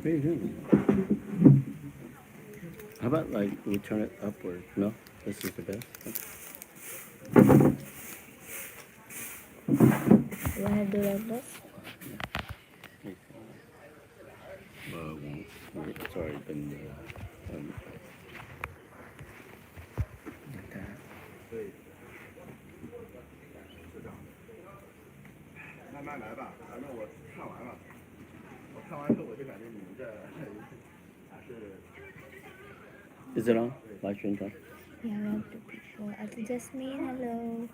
are you doing? How about like we turn it upward? No, this is the best. You wanna do like this? Won't. It's already been like that. 慢慢来吧，反正我看完了，我看完之后我就感觉你们这还是。Is it on? Live stream on? Yeah, we have two people. Ate Jasmine, hello.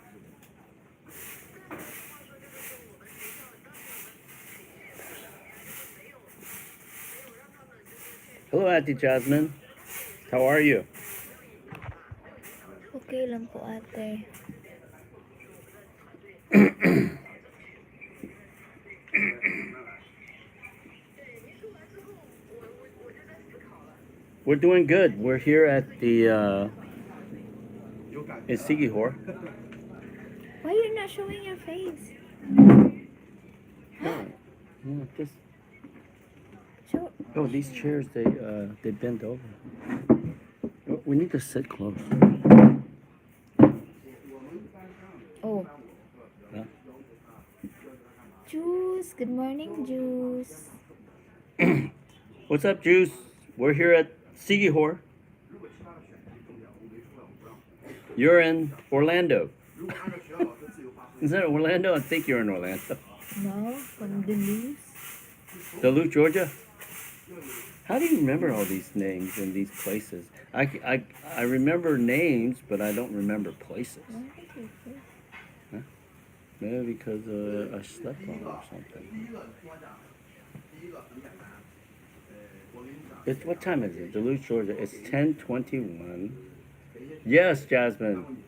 Hello, Auntie Jasmine. How are you? Okay lang po, ate. We're doing good. We're here at the in Siquijor. Why are you not showing your face? No, just Show. oh, these chairs they bend over. Oh, we need to sit close. Oh. Huh? Juice. Good morning, Juice. What's up, Juice? We're here at Siquijor. You're in Orlando. Is that Orlando? I think you're in Orlando. No, from Duluth. Duluth, Georgia? How do you remember all these names and these places? I remember names, but I don't remember places. Huh? Maybe because I slept on or something. It's, what time is it? Duluth, Georgia. It's 10:21. Yes, Jasmine.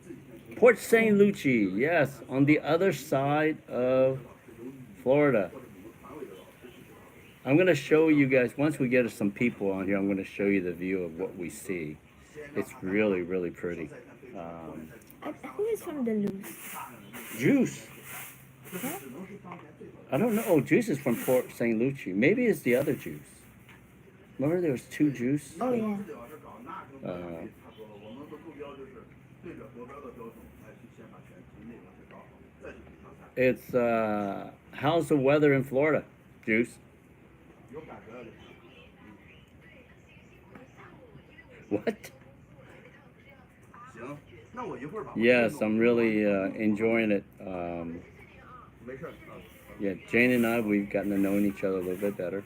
Port St. Lucie. Yes, on the other side of Florida. I'm going to show you guys, once we get some people on here, I'm going to show you the view of what we see. It's really, really pretty. Who is from Duluth? Juice. Huh? I don't know. Oh, Juice is from Port St. Lucie. Maybe it's the other Juice. Remember there was two Juice? Oh, yeah. It's, how's the weather in Florida, Juice? What? Yes, I'm really enjoying it. Yeah, Jane and I, we've gotten to know each other a little bit better.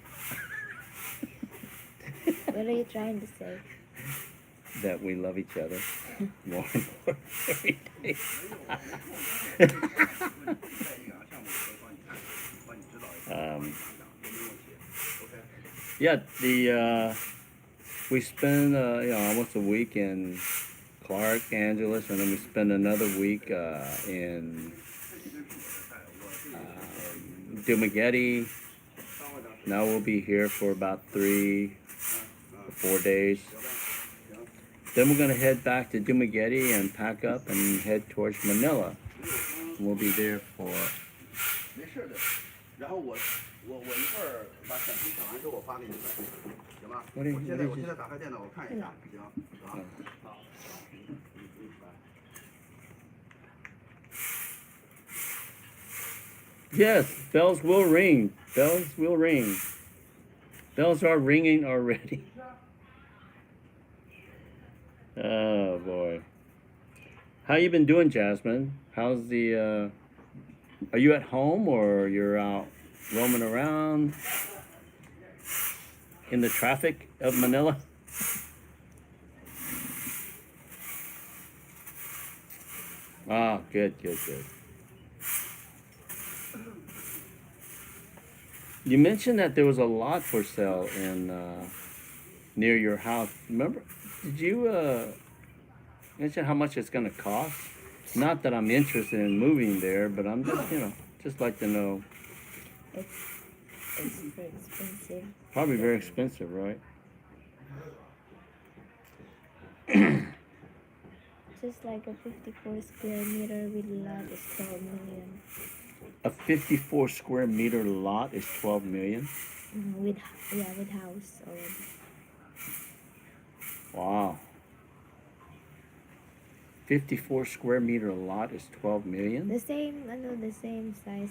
What are you trying to say? That we love each other more and more every day. Yeah, we spend almost a week in Clark, Angeles, and then we spend another week in Dumaguete. Now we'll be here for about 3 or 4 days. Then we're going to head back to Dumaguete and pack up and head towards Manila. We'll be there for... What are you Yes, bells will ring. Bells will ring. Bells are ringing already. Oh boy. How you been doing, Jasmine? How's the are you at home or you're out roaming around in the traffic of Manila? Ah, good. You mentioned that there was a lot for sale in near your house. Remember? Did you mention how much it's going to cost? Not that I'm interested in moving there, but I'm just, just like to know. It's very expensive. Probably very expensive, right? Just like a 54 square meter with lot is 12 million. A 54 square meter lot is 12 million? with house already. Wow. 54 square meter lot is 12 million? The same size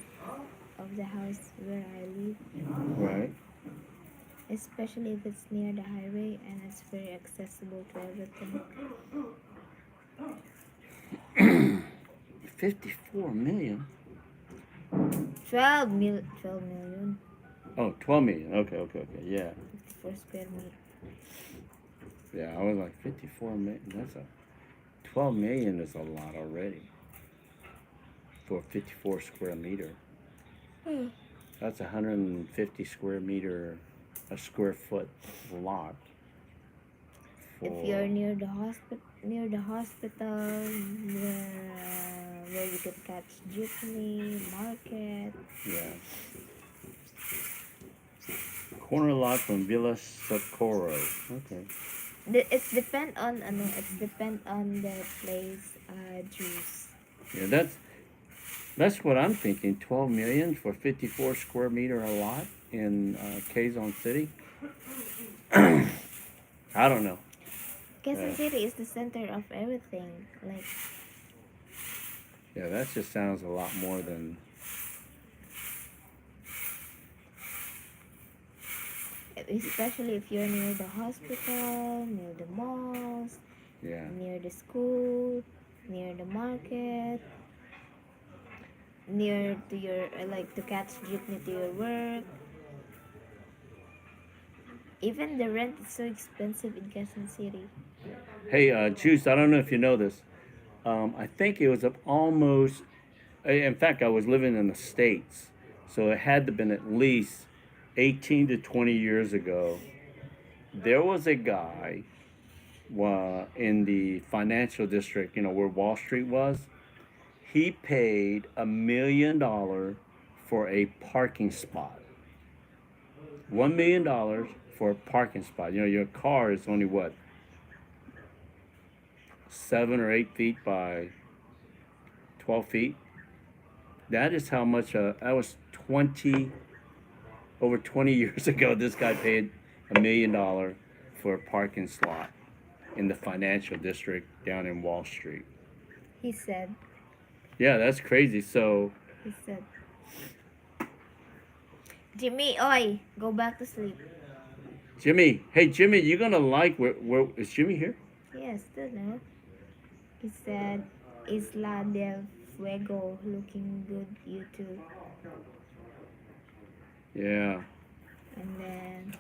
of the house where I live. Right. Especially if it's near the highway and it's very accessible to everything. 54 million? 12 million. Oh, 12 million. Okay. Yeah. 54 square meter. Yeah, I was like 54 million. 12 million is a lot already for 54 square meter. That's 150 square meter, a square foot lot. If you're near the hospital, where you can catch jeepney, market. Yeah. Corner lot from Villa Socorro. Okay. It's depend on the place juice. Yeah, that's what I'm thinking. 12 million for 54 square meter a lot in Quezon City. I don't know. Quezon City is the center of everything. Like, Yeah, that just sounds a lot more than. especially if you're near the hospital, near the malls, Yeah. near the school, near the market, near to your like to catch jeepney to your work. Even the rent is so expensive in Quezon City. Hey, Juice, I don't know if you know this. I think it was almost. In fact, I was living in the States, so it had to have been at least 18 to 20 years ago. There was a guy in the financial district, where Wall Street was. He paid $1 million for a parking spot. $1 million for a parking spot. Your car is only what, 7 or 8 feet by 12 feet. That is how much. That was over 20 years ago. This guy paid $1 million for a parking slot in the financial district down in Wall Street. He said. Yeah, that's crazy. So. He said. Jimmy, oi, go back to sleep. Jimmy, hey Jimmy, you gonna like where is Jimmy here? Yes, still no. He said, Isla del Fuego looking good, you too. Yeah. And then,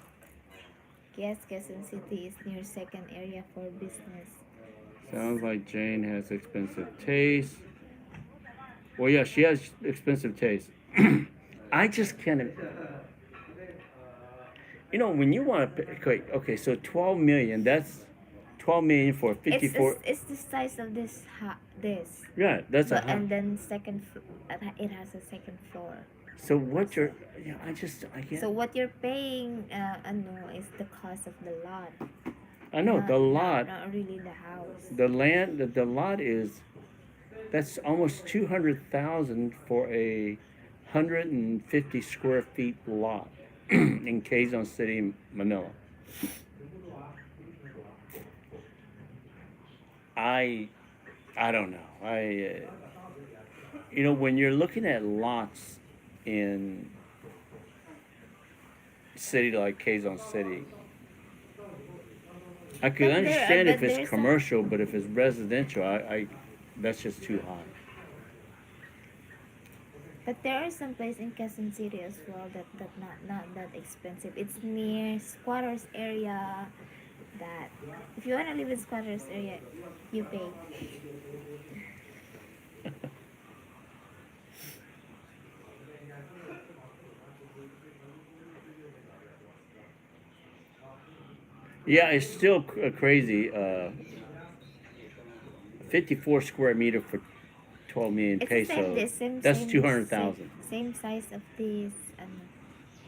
yes, Quezon City is near second area for business. Sounds like Jane has expensive taste. Well, yeah, she has expensive taste. I just can't. When you want to. Okay, so 12 million. That's 12 million for 54. It's the size of this. Yeah, that's and then it has a second floor. So what you're. Yeah, I can't. So what you're paying, is the cost of the lot. I know the lot. Not really the house. The land, the lot is. That's almost 200,000 for a 150 square feet lot in Quezon City, Manila. I don't know. When you're looking at lots in city like Quezon City, I could understand if it's commercial, but if it's residential, that's just too high. But there are some places in Quezon City as well that not that expensive. It's near squatters area. That if you wanna live in squatters area, you pay. Yeah, it's still crazy. 54 square meter for 12 million pesos. That's 200,000. Same size of this.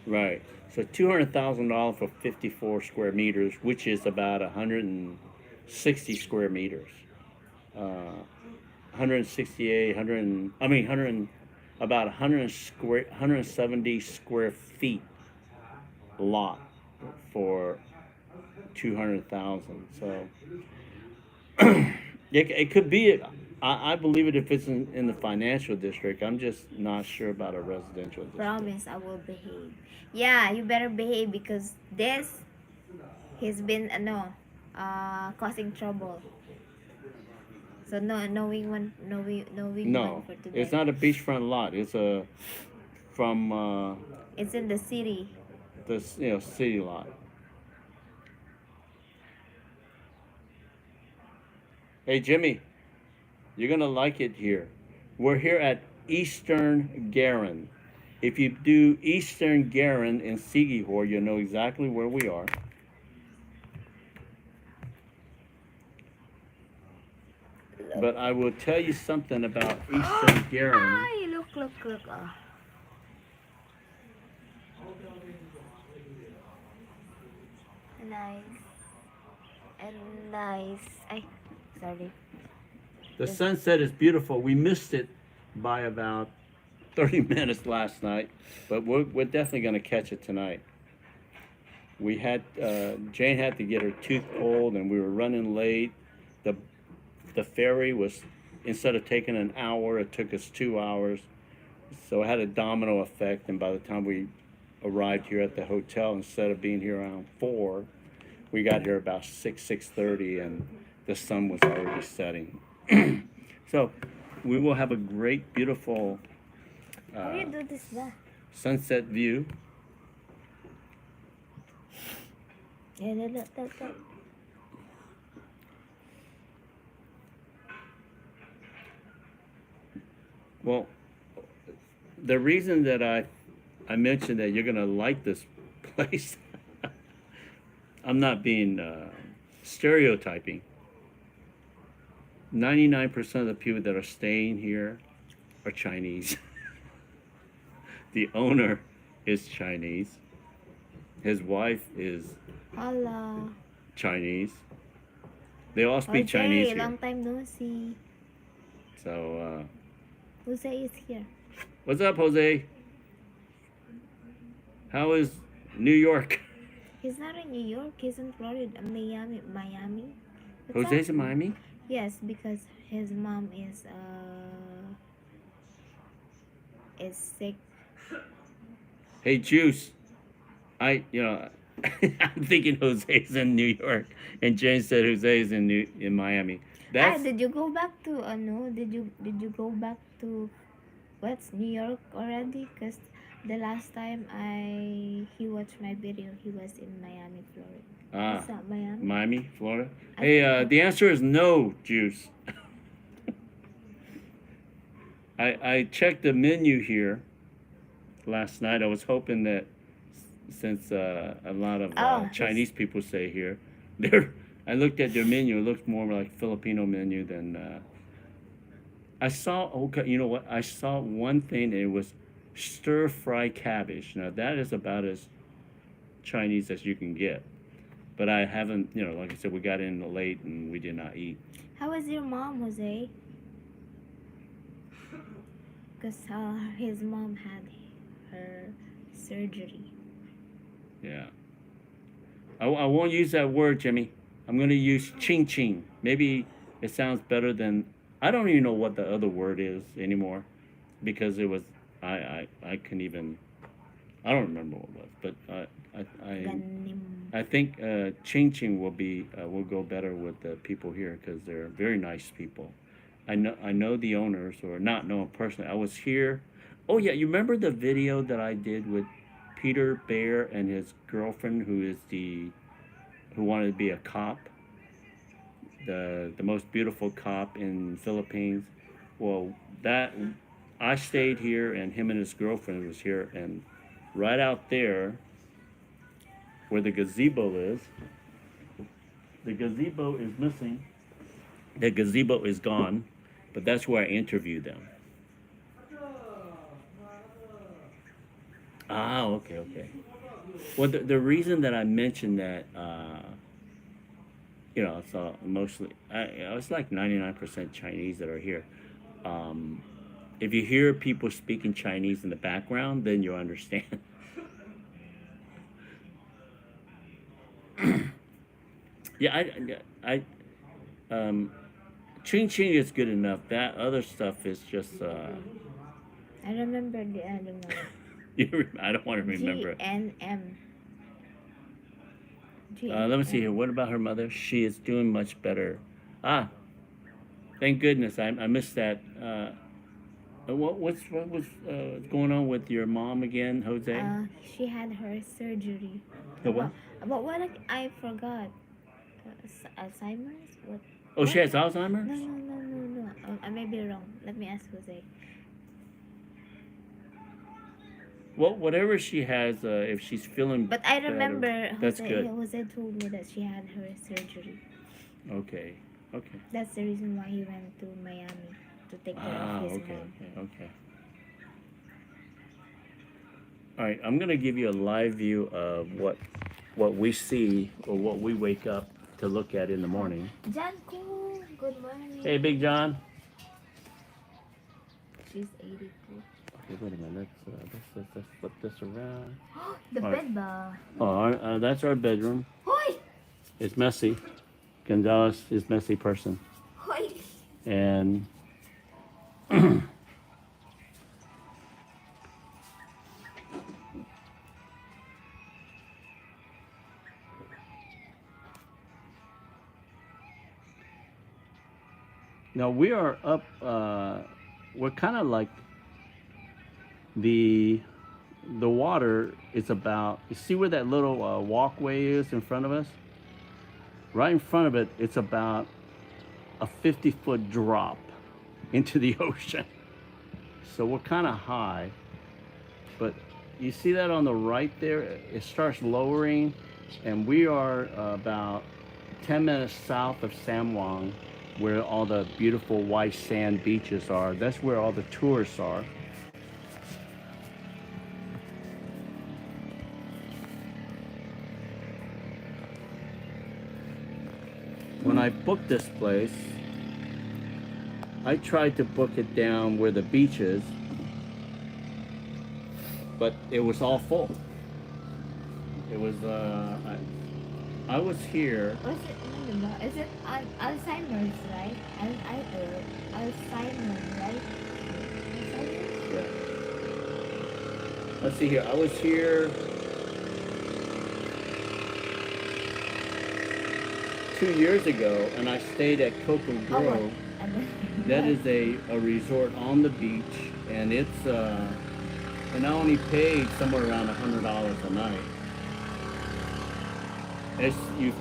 Right. So $200,000 for 54 square meters, which is about 160 square meters. 168, 100, about 170 square feet lot for 200,000. So it could be. I believe it if it's in the financial district. I'm just not sure about a residential district. Promise I will behave. Yeah, you better behave because this he's been causing trouble. So no we want no we going No, for it's today. not a beachfront lot. It's a from It's in the city. the city lot. Hey Jimmy, you're gonna like it here. We're here at Eastern Garan. If you do Eastern Garan in Siquijor, you'll know exactly where we are. But I will tell you something about Eastern Garan. Ay, look. Oh. Nice. And nice. Ay, sorry. The sunset is beautiful. We missed it by about 30 minutes last night, but we're definitely going to catch it tonight. We had Jane had to get her tooth pulled, and we were running late. The the ferry was, instead of taking an hour, it took us 2 hours. So it had a domino effect, and by the time we arrived here at the hotel, instead of being here around 4, we got here about 6:30, and the sun was already setting. So we will have a great, beautiful How you do this ba? sunset view. Yeah, look. Well, the reason that I mentioned that you're gonna like this place, I'm not being stereotyping. 99% of the people that are staying here are Chinese. The owner is Chinese. His wife is Hello. Chinese. They all speak Chinese Jose, here. long time no see. So, Jose is here. what's up, Jose? How is New York? He's not in New York. He's in Florida, Miami. What's Jose's up? in Miami? Yes, because his mom is sick. Hey, Juice. I'm thinking Jose's in New York, and Jane said Jose's in Miami. That's Did you go back to Did you go back to what's New York already? Cause the last time he watched my video, he was in Miami, Florida. It's not Miami. Miami, Florida. I Hey, think- the answer is no, Juice. I checked the menu here last night. I was hoping that since a lot of Chinese people stay here, I looked at their menu. It looks more like Filipino menu than. I saw. Okay, you know what? I saw one thing. And it was stir fry cabbage. Now that is about as Chinese as you can get. But I haven't. Like I said, we got in late and we did not eat. How was your mom, Jose? Because his mom had her surgery. Yeah. I won't use that word, Jimmy. I'm going to use ching ching. Maybe it sounds better than. I don't even know what the other word is anymore, because it was. I couldn't even. I don't remember what it was, but I think ching ching will go better with the people here because they're very nice people. I know the owners, or not know them personally. I was here. Oh yeah, you remember the video that I did with Peter Bear and his girlfriend, who wanted to be a cop, the most beautiful cop in Philippines. Well, that I stayed here, and him and his girlfriend was here, and right out there, where the gazebo is, the gazebo is missing. The gazebo is gone, but that's where I interviewed them. Ah, okay. Well, the reason that I mentioned that, so mostly, I was like 99% Chinese that are here. If you hear people speaking Chinese in the background, then you'll understand. Yeah, Ching Ching is good enough. That other stuff is just, I remember the other one. I don't want to remember it. GNM. Let me see here. GNM. What about her mother? She is doing much better. Ah, thank goodness. I missed that. What was going on with your mom again, Jose? She had her surgery. The what? About what I forgot. Alzheimer's? What? Oh, she What? has Alzheimer's? No. I may be wrong. Let me ask Jose. Well, whatever she has, if she's feeling But I better, remember that's good. Jose told me that she had her surgery. Okay. That's the reason why he went to Miami to take care of his mom. Okay. All right, I'm gonna give you a live view of what we see or what we wake up to look at in the morning. John Cool, good morning. Hey, Big John. She's 82. Okay, wait a minute. Let's flip this around. The All bed ba? Oh, that's our bedroom. Hoy! It's messy. Gonzalez is messy person, Hoy! and now we are up. We're kind of like the water is about. You see where that little walkway is in front of us? Right in front of it, it's about a 50-foot drop into the ocean. So we're kind of high, but you see that on the right there? It starts lowering, and we are about 10 minutes south of San Juan, where all the beautiful white sand beaches are. That's where all the tourists are. When I booked this place, I tried to book it down where the beach is, but it was all full. It was, I was here. What's it? Is it Alzheimer's, right? Alzheimer's, right? Alzheimer's? Let's see here. I was here 2 years ago, and I stayed at Cocoa Grove. That is a resort on the beach, and it's and I only paid somewhere around $100 a night. As you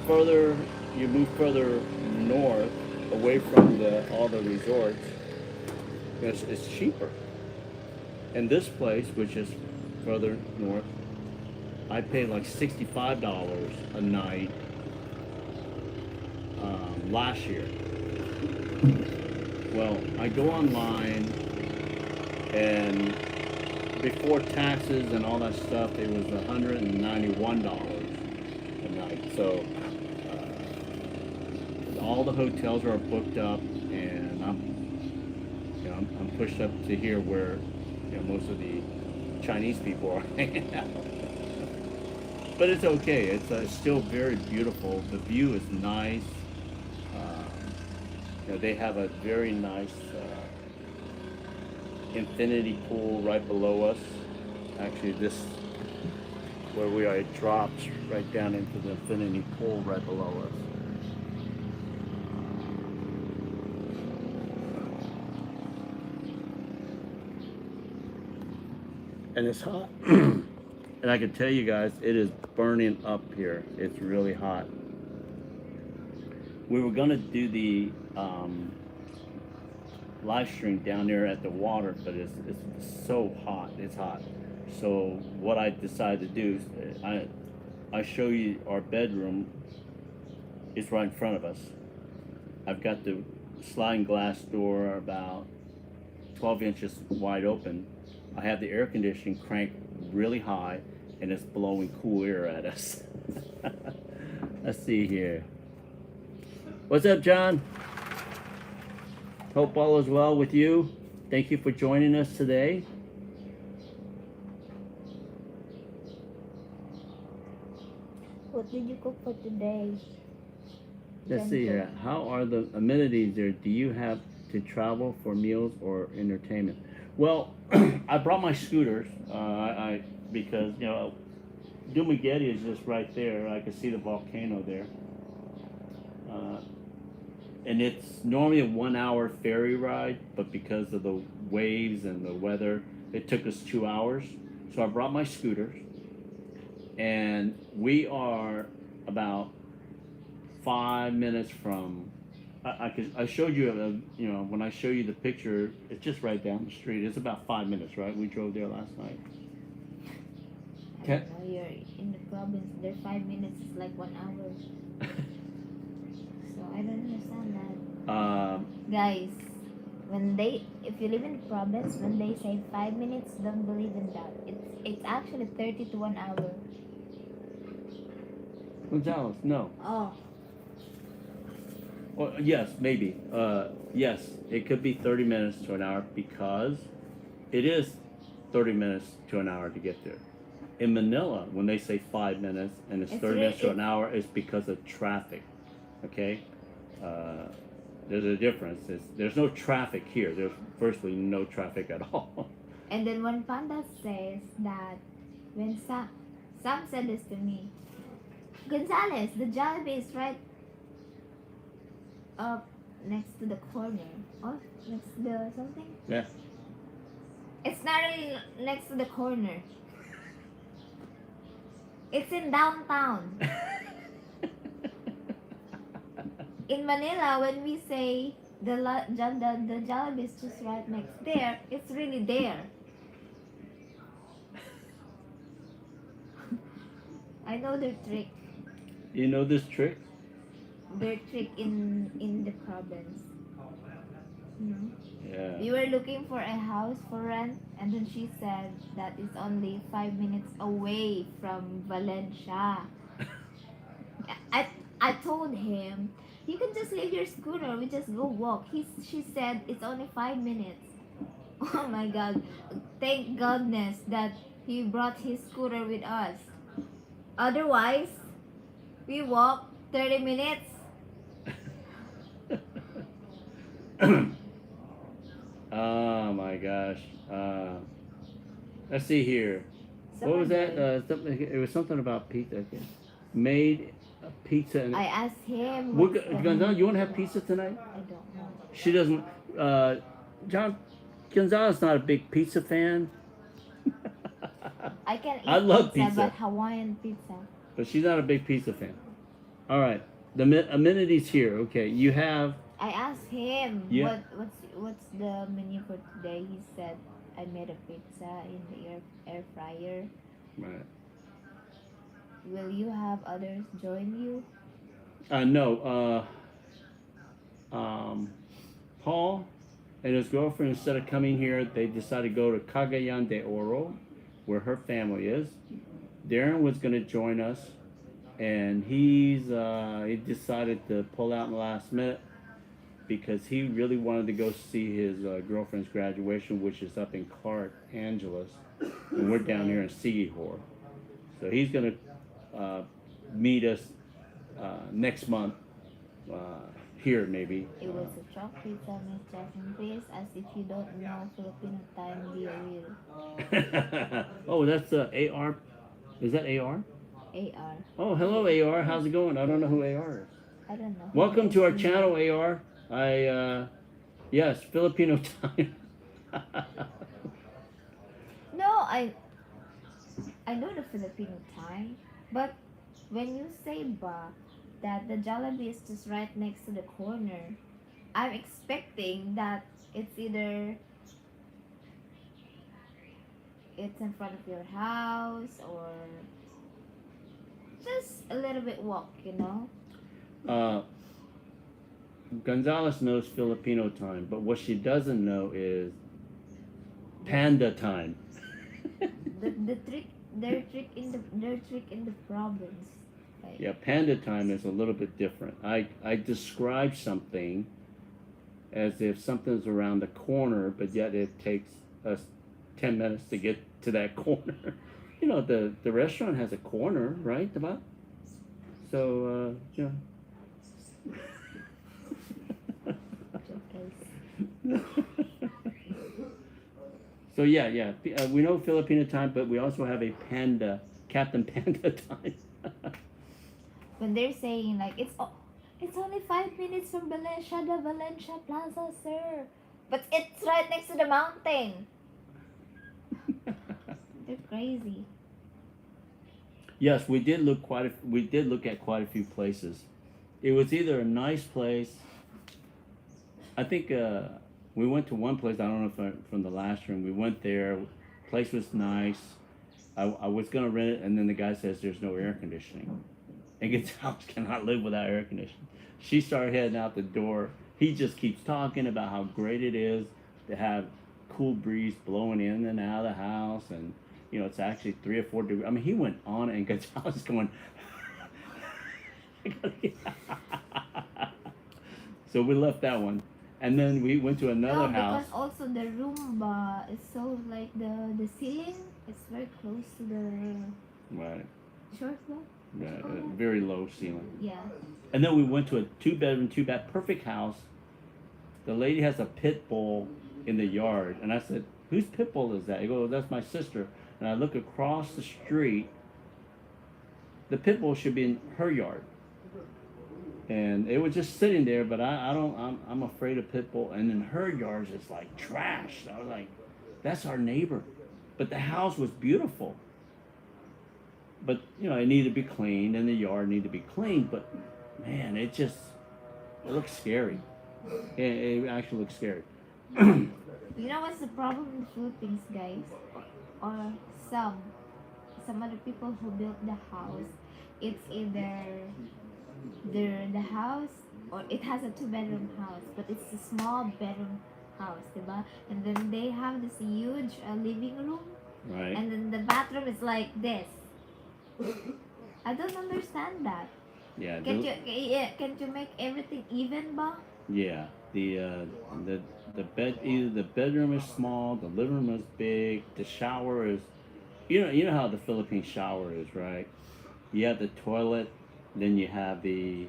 move further north, away from all the resorts, it's cheaper. And this place, which is further north, I paid like $65 a night last year. Well, I go online, and before taxes and all that stuff, it was $191 a night. So all the hotels are booked up, and I'm pushed up to here where most of the Chinese people are hanging out. But it's okay. It's still very beautiful. The view is nice. They have a very nice infinity pool right below us. Actually, this where we are, it drops right down into the infinity pool right below us. And it's hot. And I can tell you guys, it is burning up here. It's really hot. We were gonna do the live stream down there at the water, but it's so hot. It's hot. So what I decided to do is I show you our bedroom. It's right in front of us. I've got the sliding glass door about 12 inches wide open. I have the air conditioning cranked really high, and it's blowing cool air at us. Let's see here. What's up, John? Hope all is well with you. Thank you for joining us today. What did you cook for today? Let's see here. How are the amenities there? Do you have to travel for meals or entertainment? Well, I brought my scooters. I because Dumaguete is just right there. I can see the volcano there. Uh, and it's normally a 1 hour ferry ride, but because of the waves and the weather, it took us 2 hours. So I brought my scooters, and we are about 5 minutes from. I showed you, when I show you the picture, it's just right down the street. It's about 5 minutes, right? We drove there last night. I don't know, you're in the province. There 5 minutes is like 1 hour. So I don't understand that. Guys, if you live in the province, when they say 5 minutes, don't believe in that. It's actually 30 to 1 hour. Gonzales, no. Oh. Well, yes, maybe. Yes, it could be 30 minutes to an hour because it is 30 minutes to an hour to get there. In Manila, when they say 5 minutes and it's 30 minutes to an hour, it's because of traffic. Okay? There's a difference. There's no traffic here. There's virtually no traffic at all. And then when Panda says that, when Sam said this to me, Gonzales, the Jollibee is right up next to the corner. Or next to the something? Yeah. It's not really next to the corner. It's in downtown. In Manila, when we say the Jollibee is just right next there, it's really there. I know their trick. You know this trick? Their trick in the province. Yeah. We were looking for a house for rent, and then she said that it's only 5 minutes away from Valencia. I told him, you can just leave your scooter, we just go walk. She said it's only 5 minutes. Oh my God! Thank goodness that he brought his scooter with us. Otherwise, we walk 30 minutes. Oh my gosh. Let's see here. What was that? It was something about pizza. Okay. Made a pizza. I asked him. Gonzalo, you want to have pizza tonight? I don't know. She doesn't. John Gonzalo's not a big pizza fan. I can eat I love pizza, but Hawaiian pizza. But she's not a big pizza fan. All right. The amenities here. Okay, you have. I asked him what's the menu for today. He said I made a pizza in the air fryer. Right. Will you have others join you? No. Paul and his girlfriend, instead of coming here, they decided to go to Cagayan de Oro, where her family is. Darren was going to join us, and he decided to pull out in the last minute because he really wanted to go see his girlfriend's graduation, which is up in Clark Angeles, and we're down here in Siquijor. So he's going to meet us next month here, maybe. It was a chocolate pizza, Miss Jasmine. Please, as if you don't know Filipino time, be real. Oh, that's AR. Is that AR? AR. Oh, hello, AR. How's it going? I don't know who AR is. I don't know. Welcome to our channel, AR. Yes, Filipino time. No, I know the Filipino time, but when you say that the Jollibee is just right next to the corner, I'm expecting that it's either it's in front of your house or just a little bit walk, Gonzales knows Filipino time, but what she doesn't know is panda time. the trick, their trick in the province. Like, Yeah, panda time is a little bit different. I describe something as if something's around the corner, but yet it takes us 10 minutes to get to that corner. The restaurant has a corner, right? So, So yeah. We know Filipino time, but we also have a panda, Captain Panda time. When they're saying like it's only 5 minutes from Valencia Plaza, sir, but it's right next to the mountain. They're crazy. Yes, we did look at quite a few places. It was either a nice place. I think we went to one place. I don't know if from the last room. We went there. Place was nice. I was gonna rent it, and then the guy says there's no air conditioning. And Gonzalez cannot live without air conditioning. She started heading out the door. He just keeps talking about how great it is to have cool breeze blowing in and out of the house, and it's actually 3 or 4 degrees. I mean, he went on, and Gonzalez going. So we left that one, and then we went to another No, house. because also the room is so like the ceiling is very close to the Right. short floor. Yeah, very low ceiling. Yeah. And then we went to a 2 bedroom, 2 bath, perfect house. The lady has a pit bull in the yard, and I said, "Whose pit bull is that?" He goes, "That's my sister." And I look across the street. The pit bull should be in her yard, and it was just sitting there. But I don't. I'm afraid of pit bull, and in her yard is like trash. I was like, "That's our neighbor," but the house was beautiful. But it needed to be cleaned, and the yard needed to be cleaned. But man, it looks scary. It actually looks scary. You know what's the problem in the Philippines, guys? Or some other people who built the house, it's either the house or it has a 2 bedroom house, but it's a small bedroom house, diba? And then they have this huge living room, Right. and then the bathroom is like this. I don't understand that. Yeah. Can't you make everything even, ba? Yeah. The bed, either the bedroom is small, the living room is big, the shower is, you know how the Philippine shower is, right? You have the toilet, then you have the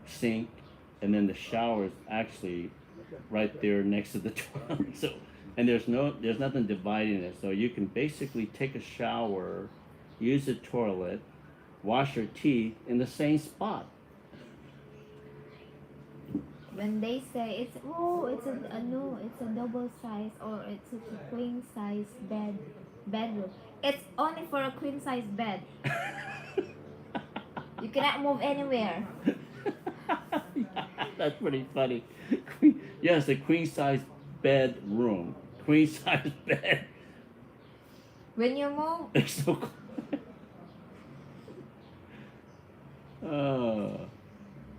sink, and then the shower is actually right there next to the toilet. So, and there's nothing dividing it. So you can basically take a shower, use the toilet, wash your teeth in the same spot. When they say it's a double size or it's a queen size bedroom. It's only for a queen size bed. You cannot move anywhere. That's pretty funny. Yes, a queen size bedroom. Queen size bed. When you move, It's so cool.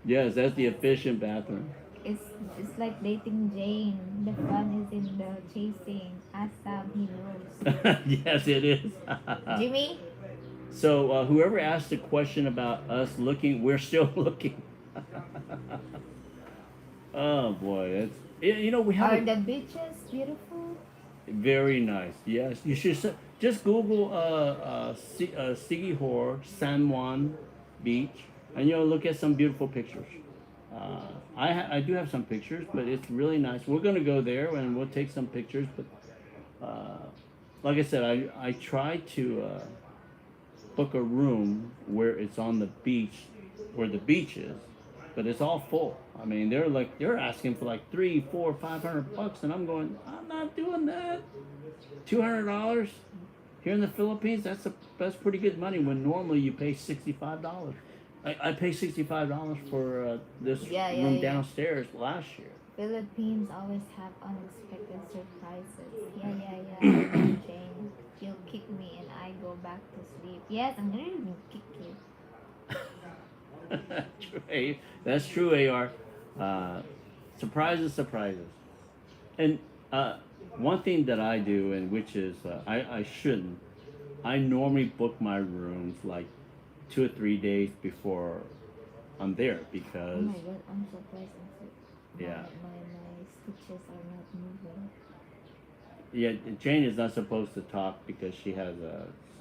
Yes, that's the efficient bathroom. it's like dating Jane. The fun is in the chasing. Asam he knows. Yes, it is. Jimmy, So whoever asked the question about us looking, we're still looking. Oh boy, we have are the beaches beautiful? very nice. Yes, you should just Google Siquijor San Juan Beach, and you'll look at some beautiful pictures. I do have some pictures, but it's really nice. We're gonna go there and we'll take some pictures. But like I said, I try to book a room where it's on the beach, where the beach is, but it's all full. I mean, they're asking for like $300, $400, $500, and I'm going, I'm not doing that. $200 here in the Philippines, that's pretty good money. When normally you pay $65. I pay $65 for this room downstairs last year. Philippines always have unexpected surprises. Yeah. Jane, you'll kick me and I go back to sleep. Yes, I'm gonna even kick you. That's true, AR. Surprises. And one thing that I do, and which is I shouldn't, I normally book my rooms like 2 or 3 days before I'm there Oh because my god, I'm surprised. Yeah. My stitches are not moving. Jane is not supposed to talk because she has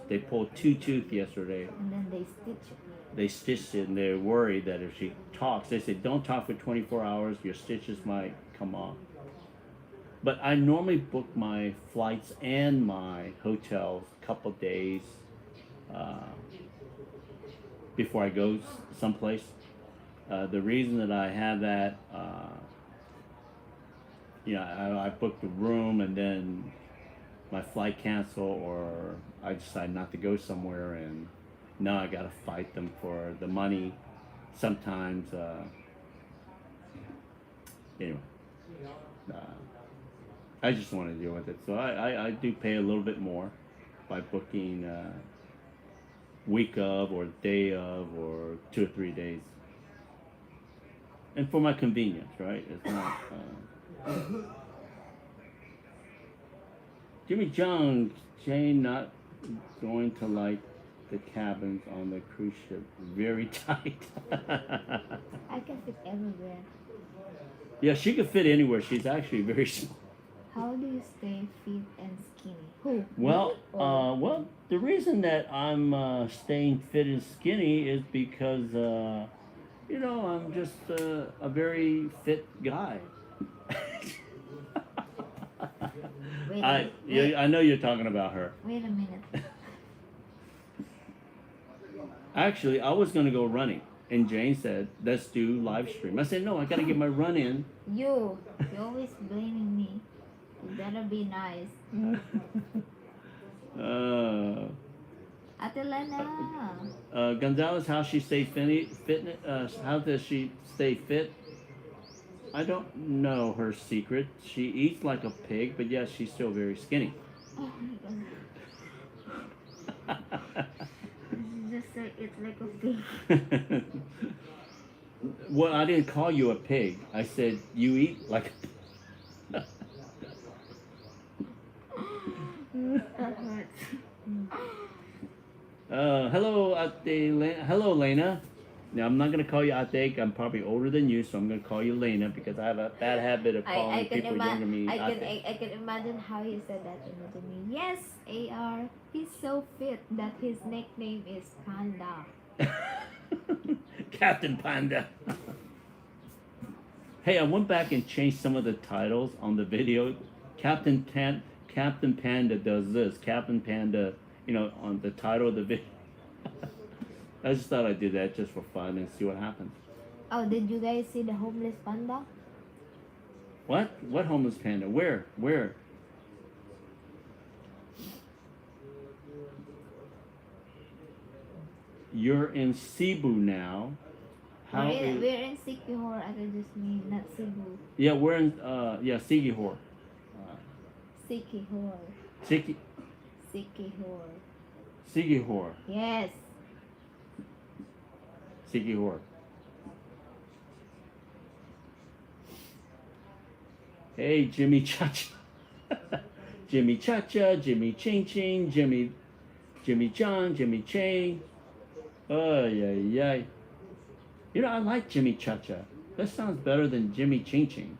they pulled 2 tooth yesterday. And then they stitch they stitched it, and they're worried that if she talks, they said don't talk for 24 hours, your stitches might come off. But I normally book my flights and my hotels a couple days uh, before I go someplace. The reason that I have that, I book the room and then my flight cancel, or I decide not to go somewhere, and now I gotta fight them for the money. Sometimes, anyway, I just want to deal with it. So I do pay a little bit more by booking week of, or day of, or 2 or 3 days. And for my convenience, right? It's not. Jimmy John, Jane not going to like the cabins on the cruise ship. Very tight. I can fit everywhere. Yeah, she could fit anywhere. She's actually very small. How do you stay fit and skinny? Who? Well, Me or- well, the reason that I'm staying fit and skinny is because, I'm just a very fit guy. Wait, I know you're talking about her. wait a minute. Actually, I was gonna go running, and Jane said, "Let's do live stream." I said, "No, I gotta get my run in." You're always blaming me. You better be nice. Ate Lena. Gonzalez, how she stay fitness? How does she stay fit? I don't know her secret. She eats like a pig, but yes, she's still very skinny. Oh my god. Just say it's like a pig. Well, I didn't call you a pig. I said you eat like a pig. That hurts. Hello, Lena. Now, I'm not going to call you Ate. I'm probably older than you, so I'm going to call you Lena because I have a bad habit of calling people younger than me Ate. I can imagine how he said that to me. Yes, AR. He's so fit that his nickname is Panda. Captain Panda. Hey, I went back and changed some of the titles on the video. Captain Panda does this. Captain Panda, on the title of the video. I just thought I'd do that just for fun and see what happens. Oh, did you guys see the homeless panda? What? What homeless panda? Where? You're in Cebu now. We're in Siquijor, other just me, not Cebu. Yeah, we're in Siquijor. Siquijor. Siquijor. Siquijor. Yes. Siquijor. Hey, Jimmy Cha-Cha. Jimmy Cha-Cha, Jimmy Ching Ching, Jimmy John, Jimmy Chang. Oh, yeah. I like Jimmy Cha-Cha. That sounds better than Jimmy Ching Ching.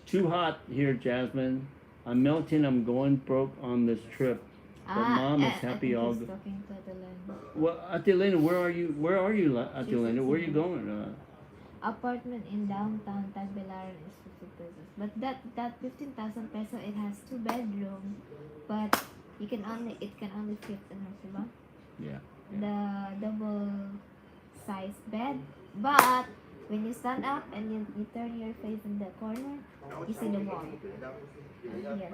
Too hot here, Jasmine. I'm melting. I'm going broke on this trip. But Mom is happy all the. Talking to Adelena. Well, Adelena, where are you? Adelena? Where are you going? Apartment in downtown Tagbilaran is 50 pesos. But that 15,000 peso, it has 2 bedrooms, but it can only fit in her, diba? Yeah. The double size bed. But when you stand up and you turn your face in the corner, you see the wall. Here.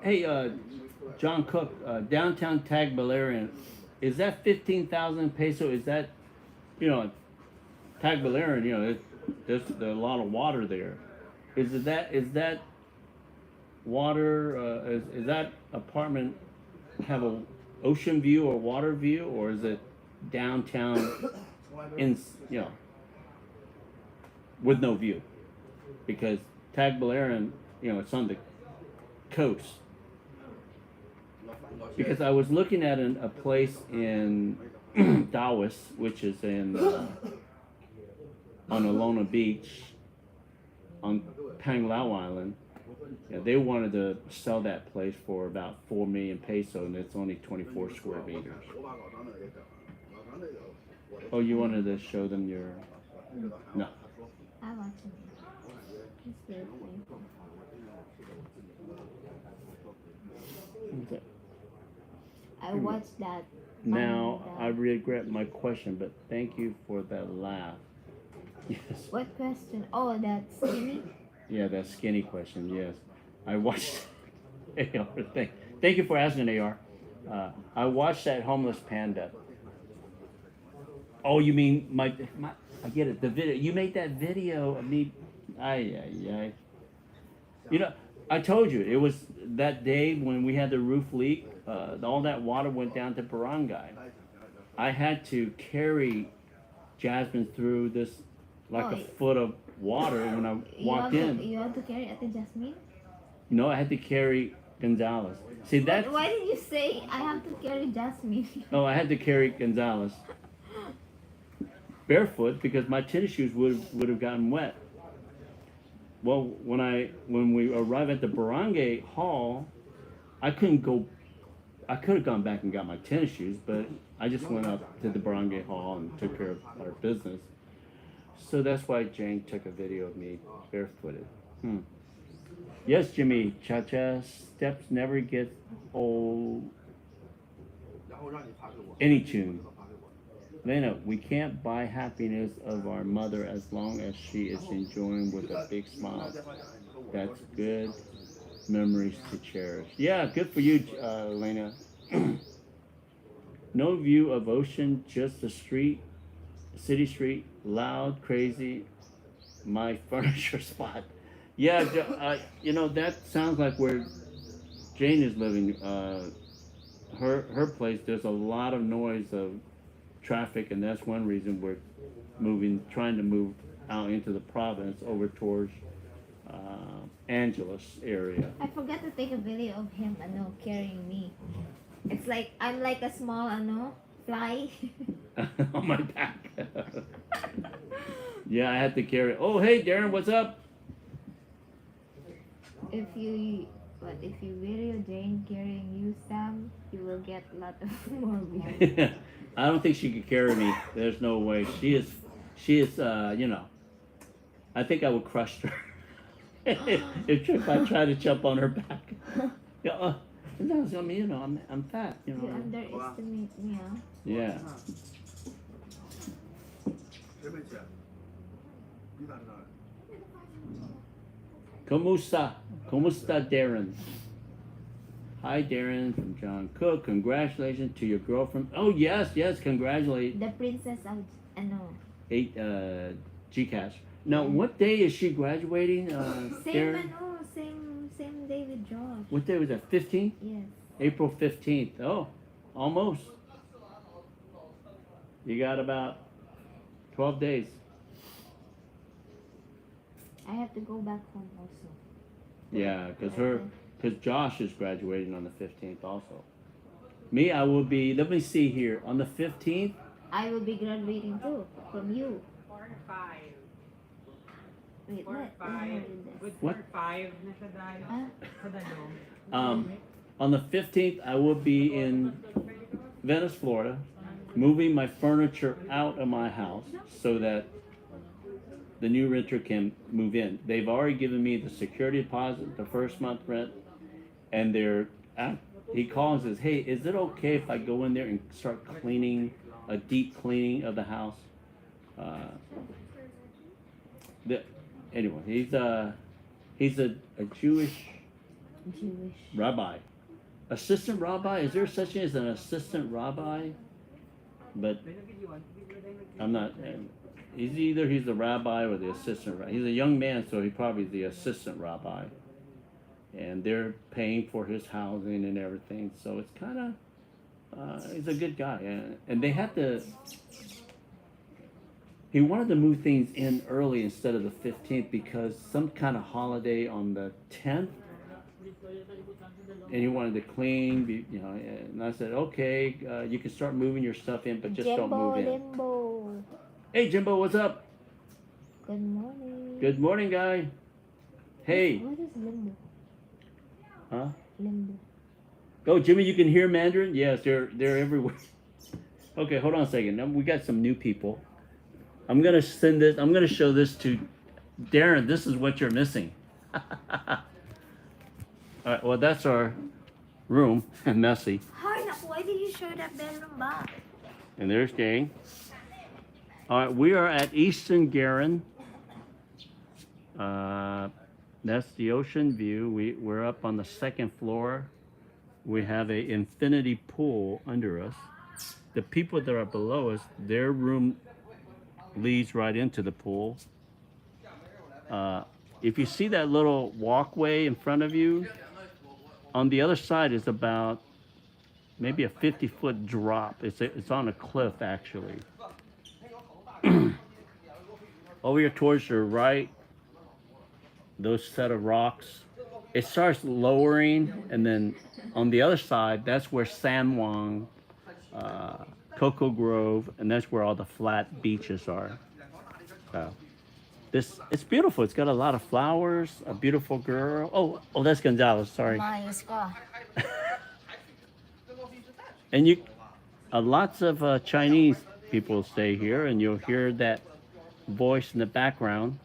Hey, John Cook, downtown Tagbilaran, is that 15,000 peso? Is that, Tagbilaran, there's a lot of water there. Is that water, is that apartment have a ocean view or water view, or is it downtown with no view? Because Tagbilaran, it's on the coast. Because I was looking at a place in Tawas, which is on Alona Beach, on Panglao Island. Yeah, they wanted to sell that place for about 4 million peso, and it's only 24 square meters. 我把老张那个给整了，老张那个我的 Oh, you wanted to show them your? No. I watch it. It's good. Okay. I watched that. Now on I regret my question, but thank you for that laugh. Yes. What question? Oh, that's skinny. Yeah, that skinny question. Yes, I watched. AR, thank you for asking, AR. I watched that homeless panda. Oh, you mean my? I get it. The video. You made that video of me. Ay. You know, I told you it was that day when we had the roof leak. All that water went down to barangay. I had to carry Jasmine through this like a foot of water when I walked in. You have to carry Ate Jasmine? No, I had to carry Gonzalez. See that? Why did you say I have to carry Jasmine? Oh, I had to carry Gonzalez barefoot because my tennis shoes would have gotten wet. Well, when we arrived at the barangay hall, I couldn't go. I could have gone back and got my tennis shoes, but I just went up to the barangay hall and took care of our business. So that's why Jane took a video of me barefooted. Yes, Jimmy, Cha-Cha steps never get old. 然后让你发给我 Any tune. 发给我 Lena, we can't buy happiness of our mother as long as she is enjoying with a big smile. That's good memories to cherish. Yeah, good for you, Lena. No view of ocean, just the street, city street, loud, crazy, my furniture spot. Yeah, you know, that sounds like where Jane is living. Her place, there's a lot of noise of traffic, and that's one reason we're trying to move out into the province over towards Angeles area. I forgot to take a video of him, carrying me. It's like I'm like a small, fly. On my back. Yeah, I had to carry. Oh, hey, Darren, what's up? If you video Jane carrying you, Sam, you will get a lot of more views. I don't think she could carry me. There's no way. She is, you know, I think I would crush her if I try to jump on her back. Yeah, no, I mean, you know, I'm fat, you know. You underestimate me, huh? Yeah. 谁没钱？你咋知道？ Kumusta, Darren? Hi, Darren from John Cook. Congratulations to your girlfriend. Oh, yes, congratulate. The princess of, 8 GCash. Now, what day is she graduating, Darren? Same day with George. What day was that, 15th? Yes. April 15th. Oh, almost. You got about 12 days. I have to go back home also. Yeah, because Josh is graduating on the 15th also. Me, I will be, let me see here, on the 15th. I will be graduating too, from you. 4 or 5. Wait, 4 or let 5. me read this. With 4 or 5 na siya dahil sa dano. On the 15th, I will be in Venice, Florida, moving my furniture out of my house so that the new renter can move in. They've already given me the security deposit, the first month rent, and he calls and says, hey, is it okay if I go in there and start cleaning, a deep cleaning of the house? Anyway, he's a Jewish rabbi. Assistant rabbi? Is there such thing as an assistant rabbi? But I'm not. He's the rabbi or the assistant rabbi. He's a young man, so he probably is the assistant rabbi. And they're paying for his housing and everything, so it's kind of, he's a good guy. And they had to, he wanted to move things in early instead of the 15th because some kind of holiday on the 10th. And he wanted to clean, you know, and I said, okay, you can start moving your stuff in, but just don't move in. Jimbo. Hey, Jimbo, what's up? Good morning. Good morning, guy. Hey, What is limbo? huh? Limbo. Oh, Jimmy, you can hear Mandarin? Yes, they're everywhere. Okay, hold on a second. Now we got some new people. I'm gonna send this. I'm gonna show this to Darren. This is what you're missing. All right. Well, that's our room. Messy. Why did you show that bedroom back? And there's Jane. All right, we are at Eastern Garan. That's the ocean view. We're up on the second floor. We have a infinity pool under us. The people that are below us, their room leads right into the pool. If you see that little walkway in front of you, on the other side is about maybe a 50-foot drop. It's on a cliff, actually. Over here towards your right, those set of rocks, it starts lowering, and then on the other side, that's where San Juan, Cocoa Grove, and that's where all the flat beaches are. It's beautiful. It's got a lot of flowers, a beautiful girl. Oh, that's Gonzalez. Sorry. Mayos ka. And lots of Chinese people stay here, and you'll hear that voice in the background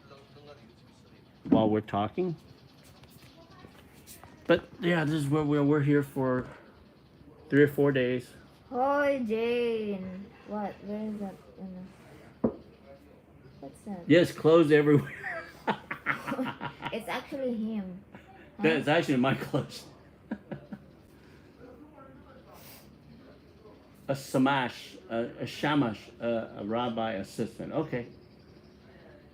while we're talking. But yeah, this is where we're here for 3 or 4 days. Hoy, Jane. What? Where is that? What's that? Yes, clothes everywhere. It's actually him. That's actually my clothes. A shamash, a rabbi assistant. Okay.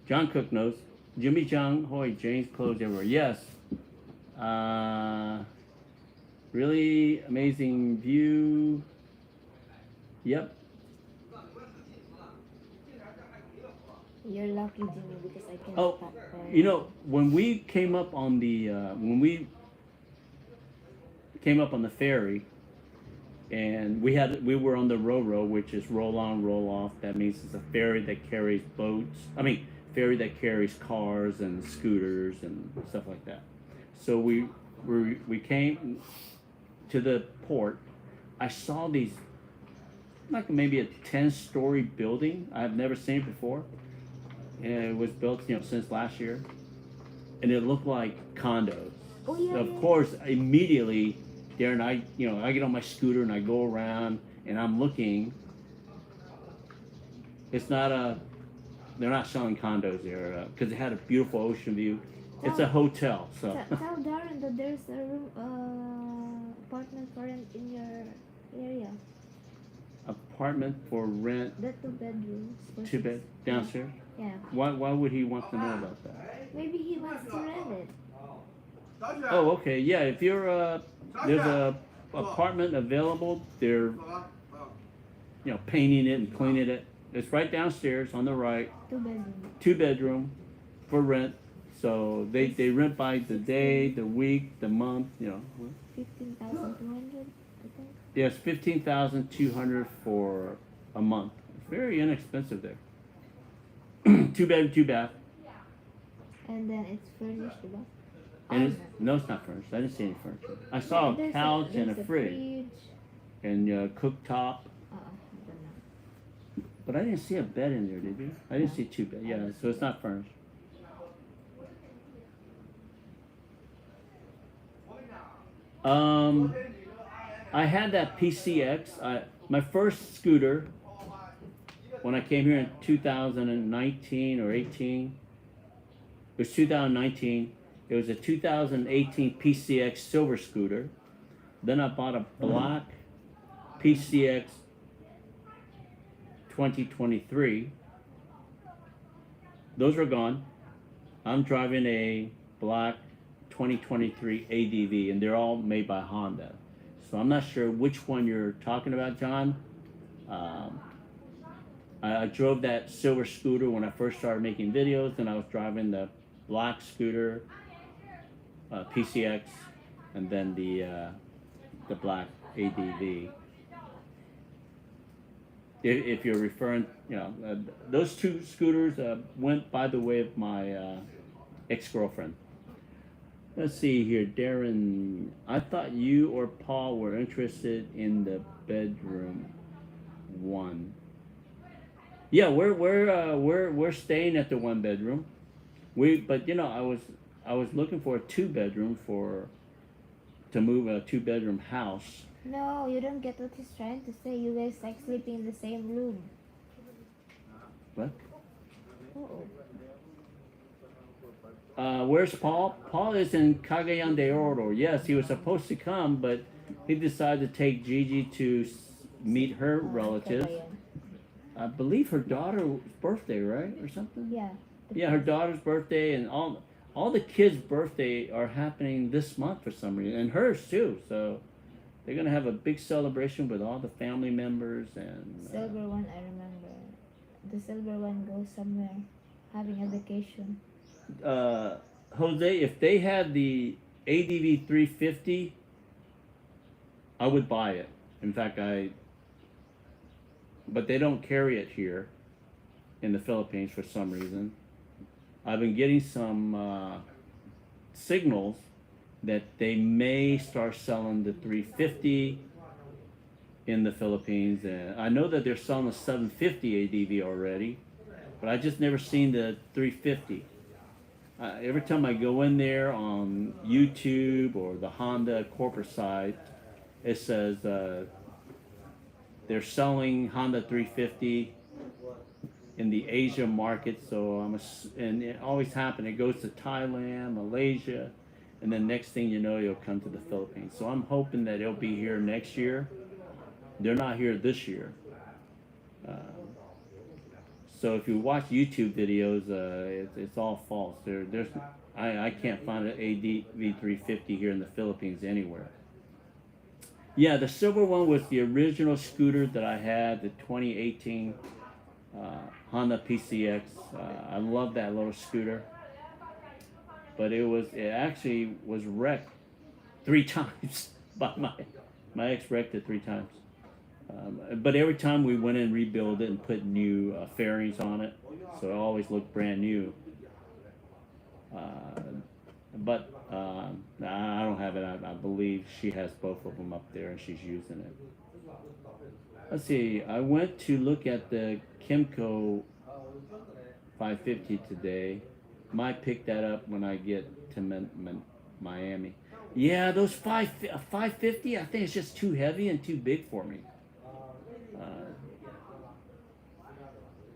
John Cook knows. Jimmy Chung, hoy, Jane's clothes everywhere. Yes. Really amazing view. Yep. You're lucky, Jimmy, because I can't. Oh, you know, when we came up on the ferry, and we were on the Ro-Ro, which is roll on, roll off. That means it's a ferry that carries boats. Ferry that carries cars and scooters and stuff like that. So we came to the port. I saw these, like maybe a 10-story building. I've never seen it before. And it was built, since last year. And it looked like condos. Oh, yeah, Of course, immediately, Darren, I get on my scooter and I go around and I'm looking. They're not selling condos there because it had a beautiful ocean view. It's a hotel, so. Tell Darren that there's a room, apartment for rent in your area. Apartment for rent. The 2 bedrooms. 2 bed downstairs. Yeah. Why would he want to know about that? Maybe he wants to rent it. Oh, okay. Yeah, if there's a apartment available, they're painting it and cleaning it. It's right downstairs on the right. 2 bedrooms. 2 bedroom for rent. So they rent by the day, the week, the month. 15,200, I think. Yes, 15,200 for a month. Very inexpensive there. 2 bed, 2 bath. And then it's furnished, diba? And no, it's not furnished. I didn't see any furniture. I saw a couch and a fridge and cooktop. I don't know. But I didn't see a bed in there, did you? I didn't see 2 beds. Yeah, so it's not furnished. I had that PCX. My first scooter when I came here in 2019 or 18. It was 2019. It was a 2018 PCX silver scooter. Then I bought a black PCX 2023. Those are gone. I'm driving a black 2023 ADV, and they're all made by Honda. So I'm not sure which one you're talking about, John. I drove that silver scooter when I first started making videos, and I was driving the black scooter, PCX, and then the black ADV. If you're referring, those 2 scooters went by the way of my ex-girlfriend. Let's see here, Darren. I thought you or Paul were interested in the bedroom one. Yeah, we're staying at the one bedroom. But you know, I was looking for a two bedroom for to move a two bedroom house. No, you don't get what he's trying to say. You guys like sleeping in the same room. What? Oh, Where's Paul? Paul is in Cagayan de Oro. Yes, he was supposed to come, but he decided to take Gigi to meet her relatives. Cagayan. I believe her daughter's birthday, right, or something. Yeah. Yeah, her daughter's birthday and all the kids' birthday are happening this month for some reason, and hers too. So they're gonna have a big celebration with all the family members and. Silver one, I remember. The silver one goes somewhere, having a vacation. Jose, if they had the ADV 350, I would buy it. In fact, but they don't carry it here in the Philippines for some reason. I've been getting some signals that they may start selling the 350 in the Philippines. And I know that they're selling the 750 ADV already, but I just never seen the 350. Every time I go in there on YouTube or the Honda corporate site, it says they're selling Honda 350 in the Asia market. So and it always happens. It goes to Thailand, Malaysia, and then next thing you know, it'll come to the Philippines. So I'm hoping that it'll be here next year. They're not here this year. So if you watch YouTube videos, it's all false. I can't find an ADV 350 here in the Philippines anywhere. Yeah, the silver one was the original scooter that I had, the 2018 Honda PCX. I love that little scooter, but it actually was wrecked 3 times by my ex wrecked it 3 times. But every time we went and rebuilt it and put new fairings on it, so it always looked brand new. But I don't have it. I believe she has both of them up there and she's using it. Let's see. I went to look at the Kimco 550 today. Might pick that up when I get to Miami. Yeah, those 550. I think it's just too heavy and too big for me.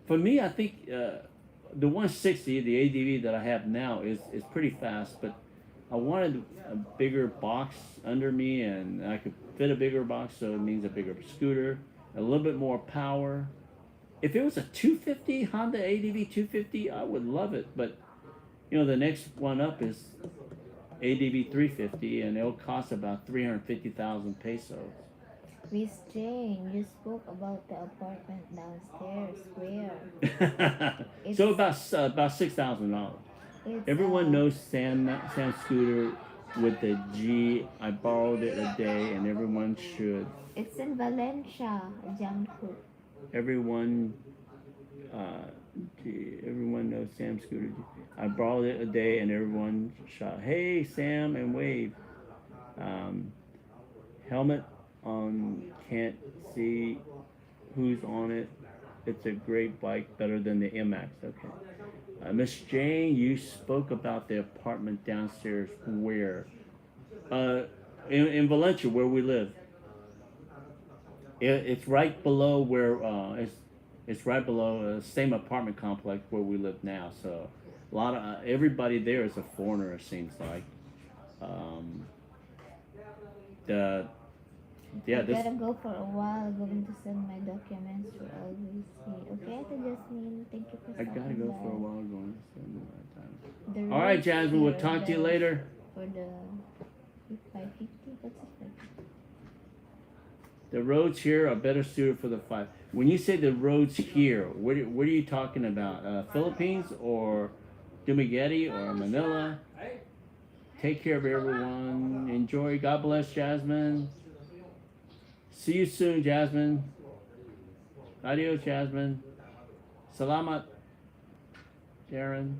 For me, I think the 160, the ADV that I have now, is pretty fast, but I wanted a bigger box under me, and I could fit a bigger box, so it means a bigger scooter, a little bit more power. If it was a 250 Honda ADV 250, I would love it, but you know the next one up is ADV 350, and it'll cost about 350,000 pesos. Miss Jane, you spoke about the apartment downstairs. Where? So about $6,000. Everyone knows Sam Scooter with the G. I borrowed it a day, and everyone should. It's in Valencia, Jamco. Everyone knows Sam Scooter. I borrowed it a day, and everyone shot, "Hey, Sam," and wave. Helmet on, can't see who's on it. It's a great bike, better than the MX. Okay. Miss Jane, you spoke about the apartment downstairs. Where? In Valencia, where we live. It's right below where it's right below the same apartment complex where we live now. So a lot of everybody there is a foreigner. It seems like. I gotta go for a while. Going to send my documents for always see. Okay, to Jasmine, thank you for I gotta stopping go by. for a while. Going to spend my time. The All right, roads Jasmine. We'll here, talk to you later. For the 550, what's it like? The roads here are better suited for the 5. When you say the roads here, what are you talking about? Philippines or Dumaguete or Manila? Take care of everyone. Enjoy. God bless, Jasmine. See you soon, Jasmine. Adios, Jasmine. Salamat, Darren.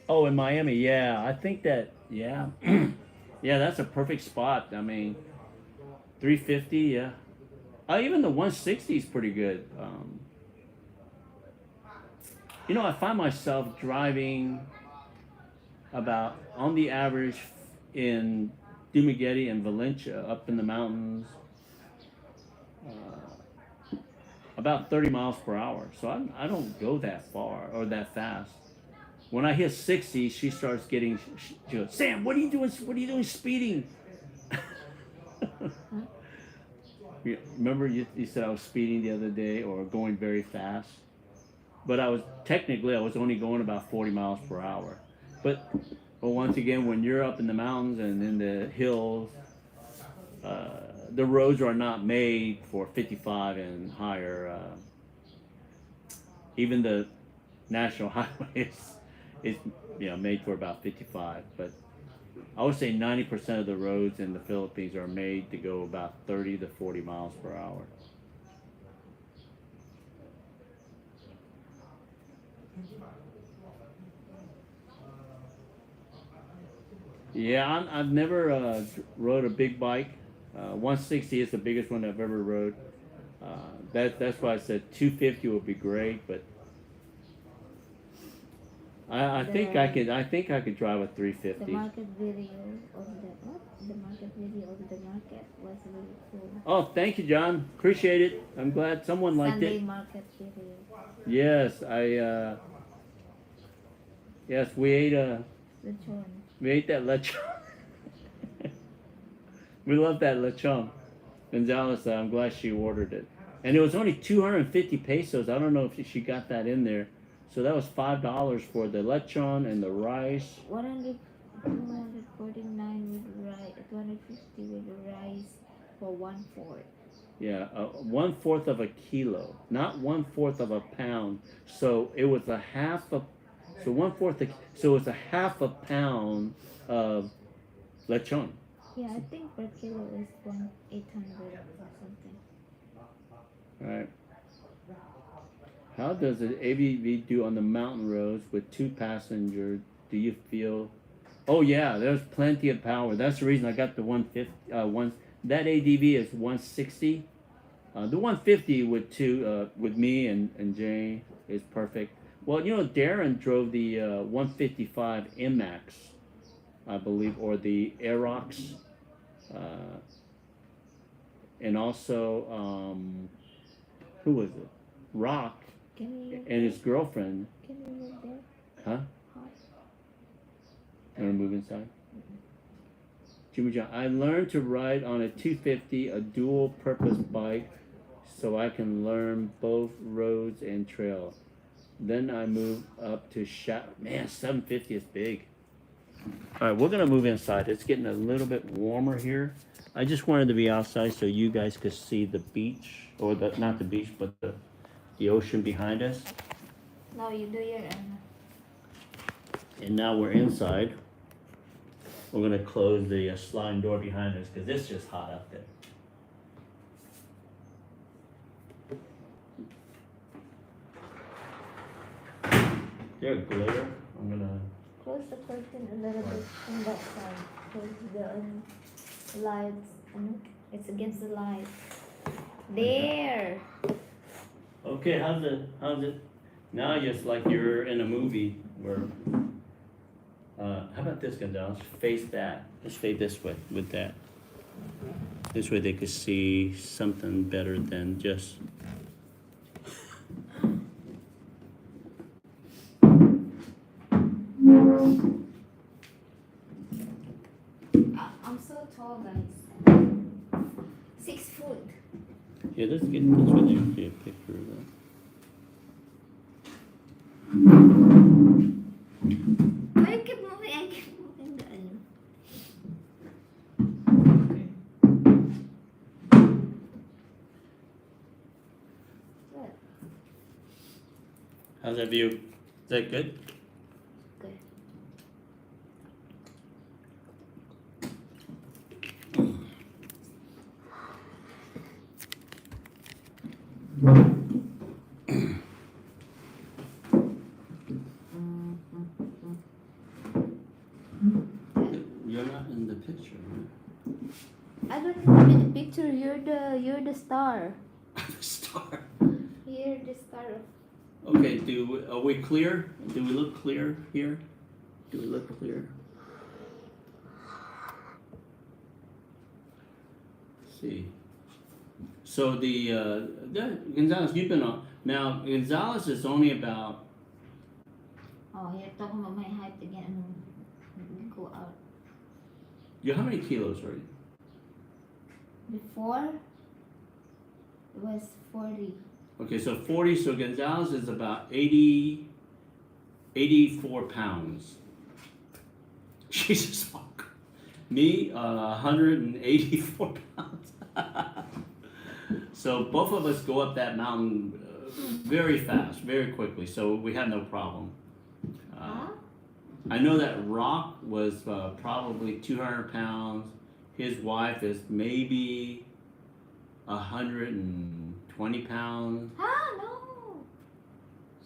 Oh, in Miami, yeah. I think that, yeah. Yeah, that's a perfect spot. I mean, 350, yeah. Even the 160 is pretty good. I find myself driving about, on the average, in Dumaguete and Valencia, up in the mountains, about 30 miles per hour. So I don't go that far or that fast. When I hit 60, she starts getting. She goes, Sam, what are you doing? What are you doing speeding? Huh? Remember you said I was speeding the other day or going very fast, but I was only going about 40 miles per hour. But once again, when you're up in the mountains and in the hills, the roads are not made for 55 and higher. Even the national highways is made for about 55. But I would say 90% of the roads in the Philippines are made to go about 30 to 40 miles per hour. Yeah, I've never rode a big bike. 160 is the biggest one I've ever rode. That's why I said 250 would be great, but I think I The could. I think I could drive a the 350. market video of the what? The market video of the market was really cool. Oh, thank you, John. Appreciate it. I'm glad someone liked Sunday it. market video. Yes, I. Yes, Which one? we ate that lechon. We love that lechon. Gonzalez, I'm glad she ordered it, and it was only 250 pesos. I don't know if she got that in there. So that was $5 for the lechon and the rice. 100, 249 with rice, 250 with rice for 1/4. Yeah, 1/4 of a kilo, not 1/4 of a pound. So it was a half a, so 1/4. So it's a half a pound of lechon. Yeah, I think per kilo is 1,800 or something. Right. How does an ABV do on the mountain roads with two passengers? Do you feel? Oh yeah, there's plenty of power. That's the reason I got the 150. That ADV is 160. The 150 with with me and Jay is perfect. Well, Darren drove the 155 MX, I believe, or the Aerox, uh, and also who was it? Rock Can you move and there? his girlfriend. Can you move there? Huh? Hot. You want to move inside? Jimmy John, I learned to ride on a 250, a dual purpose bike, so I can learn both roads and trail. Then I move up to Man, 750 is big. All right, we're gonna move inside. It's getting a little bit warmer here. I just wanted to be outside so you guys could see the beach, or not the beach, but the ocean behind us. Now you do your And now we're inside. We're gonna close the sliding door behind us because it's just hot out there. There, glare. I'm gonna. close the curtain a little bit on that side. Close the lights. It's against the light. There. Okay, how's it? Now it's like you're in a movie where. How about this, Gonzalez? Face that. Let's stay this way with that. This way they could see something better than just. I'm so tall, guys. 6 foot. Yeah, let's get this way. There see a picture of that. Why you keep moving? I keep moving the What? How's that view? Is that good? Good. you're not in the picture, right? I don't need to be the picture. You're the star. The star. You're the star of. Okay, are we clear? Do we look clear here? Do we look clear? Let's see. So Gonzalez, you've been on. Now, Gonzalez is only about, Oh, you're talking about my height again. Go out. how many kilos are you? Before, it was 40. Okay, so 40, so Gonzalez is about 84 pounds. Jesus fuck. Me, 184 pounds. So both of us go up that mountain very fast, very quickly, so we had no problem. Huh? I know that Rock was probably 200 pounds. His wife is maybe 120 pounds. Ah, no.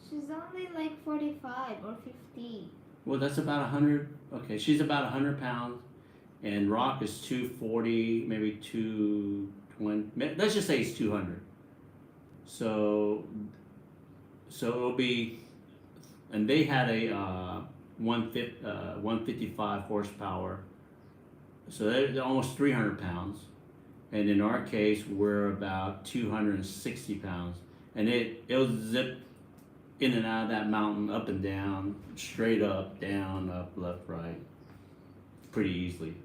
She's only like 45 or 50. Well, that's about 100. Okay, she's about 100 pounds, and Rock is 240, maybe 220. Let's just say he's 200. So it'll be, and they had a 155 horsepower. So they're almost 300 pounds, and in our case, we're about 260 pounds, and it'll zip in and out of that mountain, up and down, straight up, down, up, left, right, pretty easily.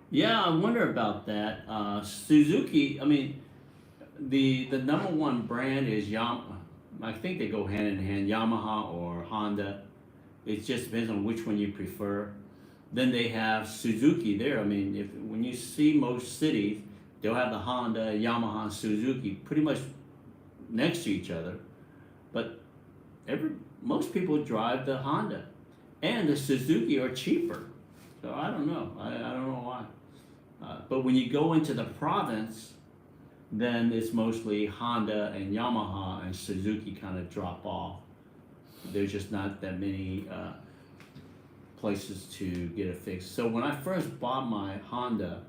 Yeah, I wonder about that. Suzuki, I mean, the number one brand is Yamaha. I think they go hand in hand, Yamaha or Honda. It just depends on which one you prefer. Then they have Suzuki there. I mean, when you see most cities, they'll have the Honda, Yamaha, Suzuki pretty much next to each other. But most people drive the Honda, and the Suzuki are cheaper. So I don't know. I don't know why. But when you go into the province, then it's mostly Honda and Yamaha, and Suzuki kind of drop off. There's just not that many places to get it fixed. So when I first bought my Honda,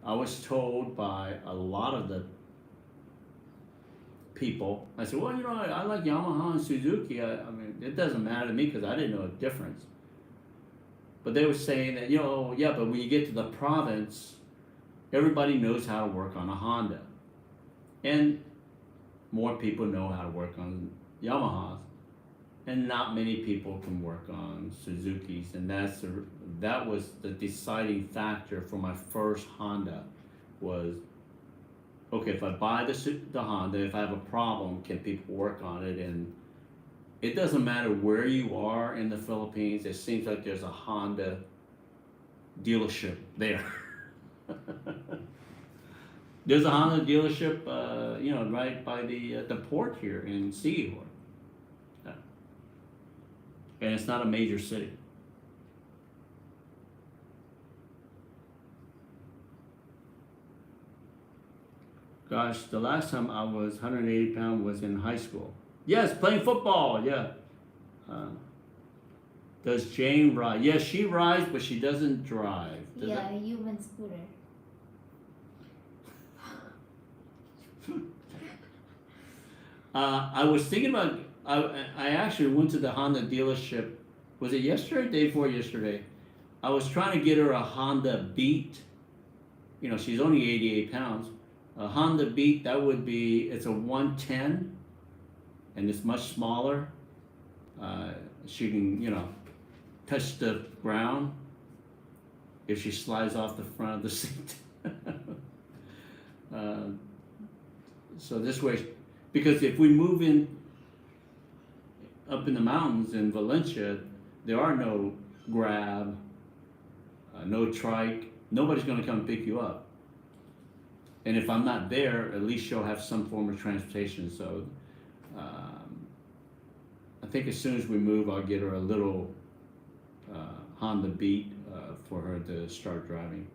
I was told by a lot of the people, I said, well, I like Yamaha and Suzuki. I mean, it doesn't matter to me because I didn't know the difference. But they were saying that, yeah, but when you get to the province, everybody knows how to work on a Honda. And more people know how to work on Yamahas. And not many people can work on Suzukis. And that was the deciding factor for my first Honda was, okay, if I buy the Honda, if I have a problem, can people work on it? And it doesn't matter where you are in the Philippines, it seems like there's a Honda dealership there. There's a Honda dealership, right by the port here in Siquijor. Yeah. And it's not a major city. Gosh, the last time I was 180 pounds was in high school. Yes, playing football, yeah. Does Jane ride? Yes, she rides, but she doesn't drive. Yeah, a human scooter. I was thinking about, I actually went to the Honda dealership, was it yesterday or day before yesterday? I was trying to get her a Honda Beat. She's only 88 pounds. A Honda Beat, that would be, it's a 110, and it's much smaller. She can, touch the ground if she slides off the front of the seat. So this way, because if we move up in the mountains in Valencia, there are no Grab, no Trike. Nobody's going to come pick you up. And if I'm not there, at least she'll have some form of transportation. So I think as soon as we move, I'll get her a little Honda Beat for her to start driving.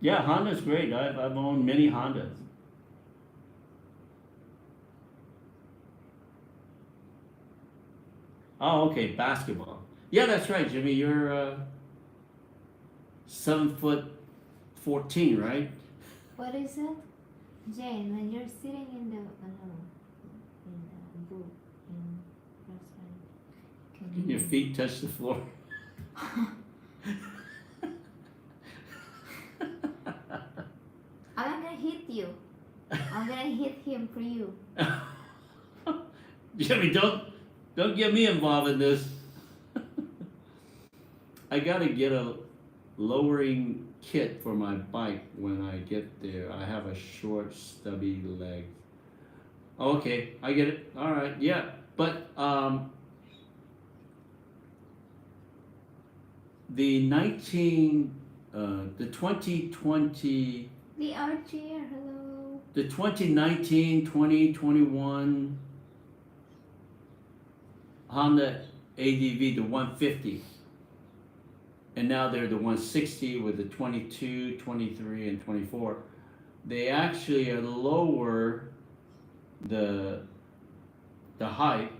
Yeah, Honda's great. I've owned many Hondas. Oh, okay, basketball. Yeah, that's right, Jimmy. You're 7'14", right? What is it? Jane, when you're sitting in the booth in restaurant, Can your feet touch the floor? I'm gonna hit you. I'm gonna hit him for you. Jimmy, don't get me involved in this. I gotta get a lowering kit for my bike when I get there. I have a short, stubby leg. Okay, I get it. All right, yeah, but the 2020, The Archer, hello. the 2019-2021 Honda ADV, the 150. And now they're the 160 with the 22, 23, and 24. They actually are lower the height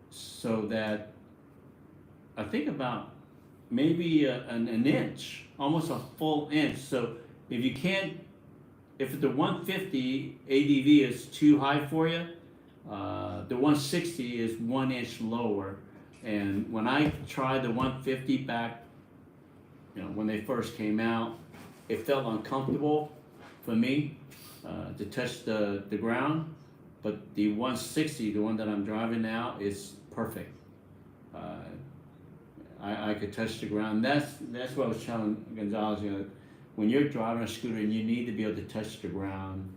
so that I think about maybe an inch, almost a full inch. So if you can't, if the 150 ADV is too high for you, the 160 is 1 inch lower. And when I tried the 150 back, when they first came out, it felt uncomfortable for me to touch the ground. But the 160, the one that I'm driving now, is perfect. I could touch the ground. That's what I was telling Gonzalez. When you're driving a scooter, you need to be able to touch the ground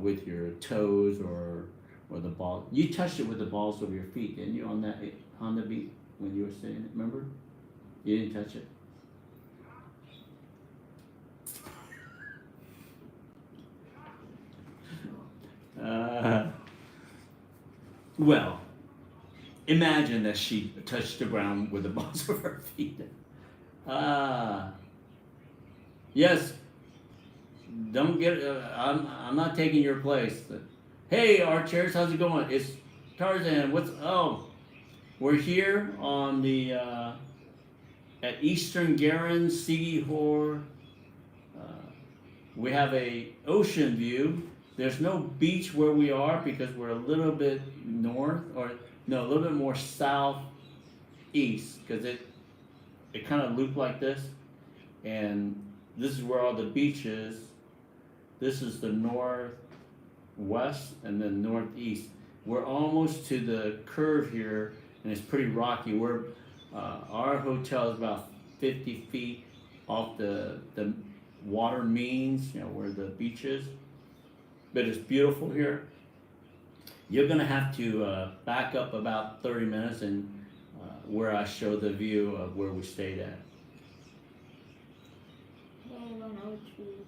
with your toes or the ball. You touched it with the balls of your feet, didn't you, on that Honda Beat when you were sitting? Remember? You didn't touch it. Well, imagine that she touched the ground with the balls of her feet. Yes. Don't get. I'm not taking your place. Hey, Archers, how's it going? It's Tarzan. We're here on the at Eastern Garan, Siquijor. We have a ocean view. There's no beach where we are because we're a little bit north, or no, a little bit more southeast, because it kind of looped like this, and this is where all the beach is. This is the northwest and then northeast. We're almost to the curve here, and it's pretty rocky. Our hotel is about 50 feet off the water means, where the beach is. But it's beautiful here. You're gonna have to back up about 30 minutes and where I show the view of where we stayed at. Hey, 103.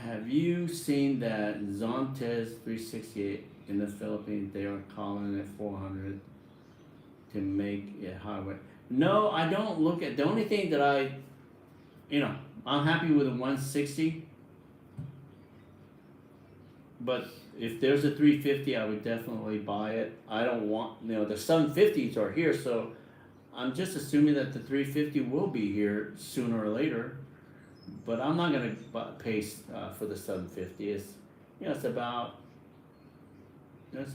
Have you seen that Zontes 368 in the Philippines? They are calling it 400 to make it highway. No, I don't look at, the only thing that I'm happy with a 160. But if there's a 350, I would definitely buy it. I don't want, the 750s are here, so I'm just assuming that the 350 will be here sooner or later. But I'm not gonna pay for the 750. It's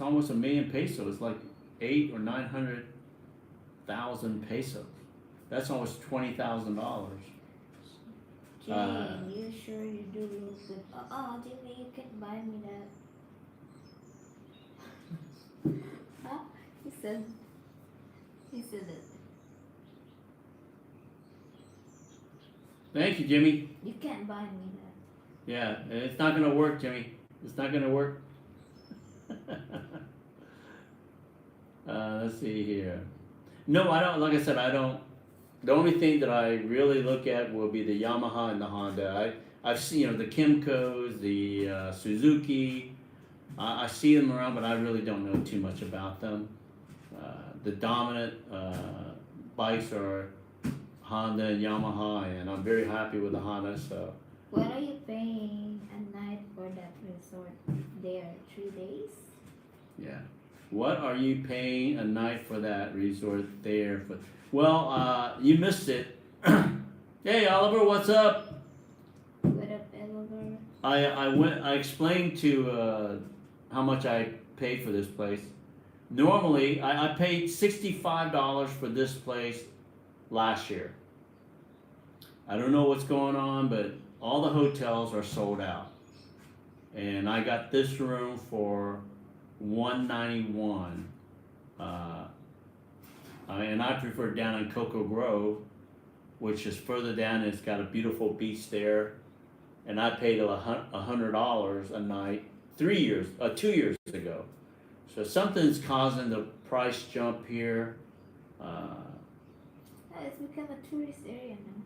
almost $1 million pesos. It's like 800,000 or 900,000 pesos. That's almost $20,000. Jane, you sure you do look good? Jimmy, you can buy me that. Huh? He said it. Thank you, Jimmy. You can't buy me that. Yeah, it's not gonna work, Jimmy. It's not gonna work. Let's see here. No, I don't. Like I said, I don't. The only thing that I really look at will be the Yamaha and the Honda. I've seen the Kimcos, the Suzuki. I see them around, but I really don't know too much about them. The dominant bikes are Honda and Yamaha, and I'm very happy with the Honda. So. What are you paying a night for that resort there? 3 days? Yeah. What are you paying a night for that resort there? For well, you missed it. Hey, Oliver, what's up? What up, Oliver? I explained to how much I paid for this place. Normally, I paid $65 for this place last year. I don't know what's going on, but all the hotels are sold out. And I got this room for $191. And I prefer down in Cocoa Grove, which is further down. It's got a beautiful beach there. And I paid $100 a night 2 years ago. So something's causing the price jump here. It's become a tourist area now.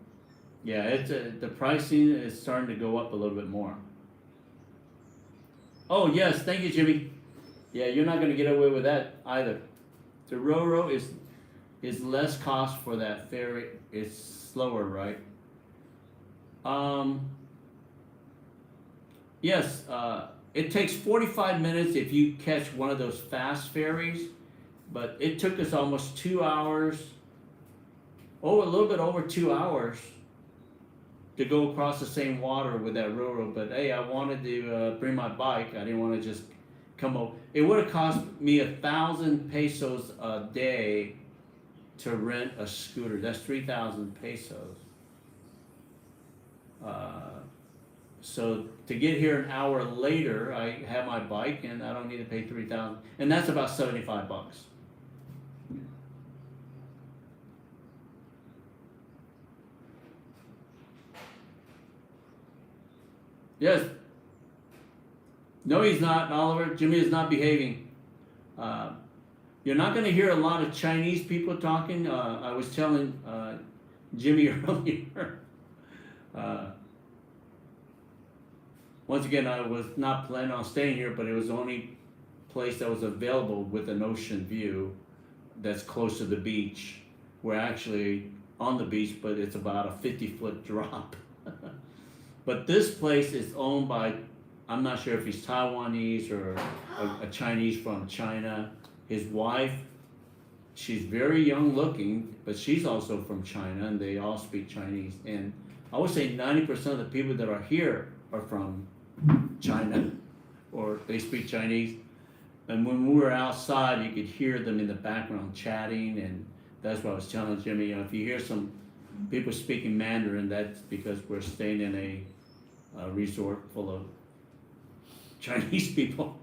Yeah, it's the pricing is starting to go up a little bit more. Oh yes, thank you, Jimmy. Yeah, you're not going to get away with that either. The Roro is less cost for that ferry. It's slower, right? Yes, it takes 45 minutes if you catch one of those fast ferries, but it took us almost 2 hours, a little bit over 2 hours to go across the same water with that Roro. But hey, I wanted to bring my bike. I didn't want to just come over. It would have cost me 1,000 pesos a day to rent a scooter. That's 3,000 pesos. So to get here an hour later, I have my bike and I don't need to pay 3,000, and that's about $75. Yes. No, he's not, Oliver. Jimmy is not behaving. You're not going to hear a lot of Chinese people talking. I was telling Jimmy earlier. Once again, I was not planning on staying here, but it was the only place that was available with an ocean view that's close to the beach. We're actually on the beach, but it's about a 50-foot drop. But this place is owned by, I'm not sure if he's Taiwanese or a Chinese from China. His wife, she's very young looking, but she's also from China, and they all speak Chinese. And I would say 90% of the people that are here are from China, or they speak Chinese. And when we were outside, you could hear them in the background chatting, and that's what I was telling Jimmy. If you hear some people speaking Mandarin, that's because we're staying in a resort full of Chinese people.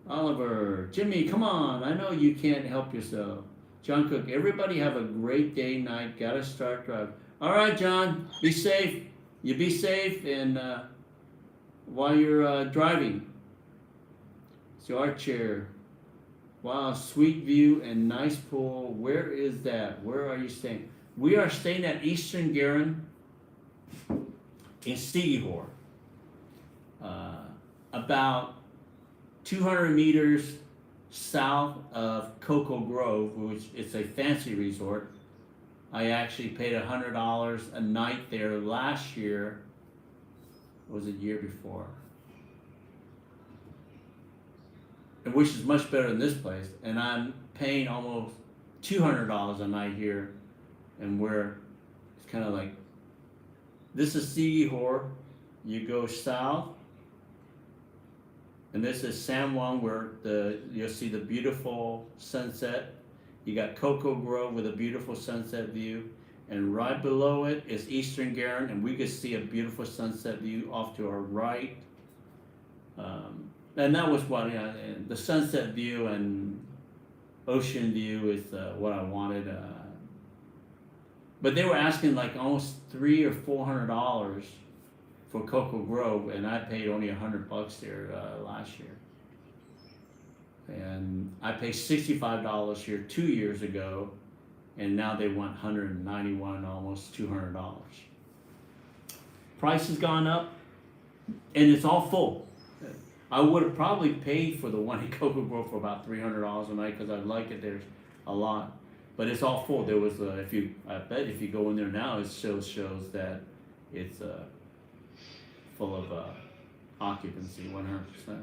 Oliver, Jimmy, come on, I know you can't help yourself. John Cook, everybody have a great day, night, gotta start driving. All right, John, be safe. You be safe, and while you're driving. So our chair. Wow, sweet view and nice pool. Where is that? Where are you staying? We are staying at Eastern Garan in Siquijor. About 200 meters south of Cocoa Grove, which is a fancy resort. I actually paid $100 a night there last year. Or was it year before? Which is much better than this place. And I'm paying almost $200 a night here. And it's kind of like, this is Siquijor. You go south. And this is San Juan, where you'll see the beautiful sunset. You got Cocoa Grove with a beautiful sunset view, and right below it is Eastern Garan, and we could see a beautiful sunset view off to our right. And that was the sunset view and ocean view is what I wanted. But they were asking like almost $300 or $400 for Cocoa Grove, and I paid only $100 there last year. And I paid $65 here 2 years ago, and now they want $191, almost $200. Price has gone up, and it's all full. I would have probably paid for the one in Cocoa Grove for about $300 a night because I like it there a lot, but it's all full. There was I bet if you go in there now, it shows that it's full of occupancy, 100%.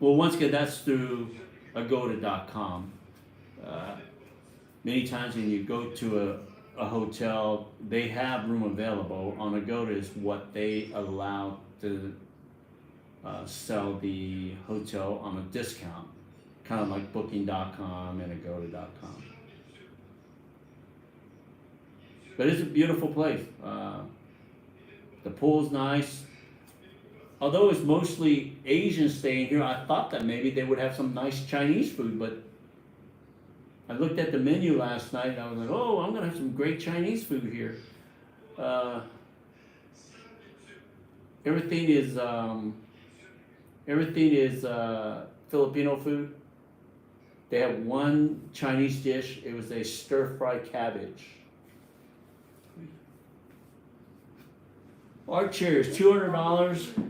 Well, once again, that's through agoda.com. Many times when you go to a hotel, they have room available. On Agoda is what they allow to sell the hotel on a discount, kind of like booking.com and agoda.com. But it's a beautiful place. The pool's nice. Although it's mostly Asian staying here, I thought that maybe they would have some nice Chinese food, but I looked at the menu last night and I was like, oh, I'm gonna have some great Chinese food here. Everything is Filipino food. They have one Chinese dish. It was a stir-fry cabbage. Our chair is $200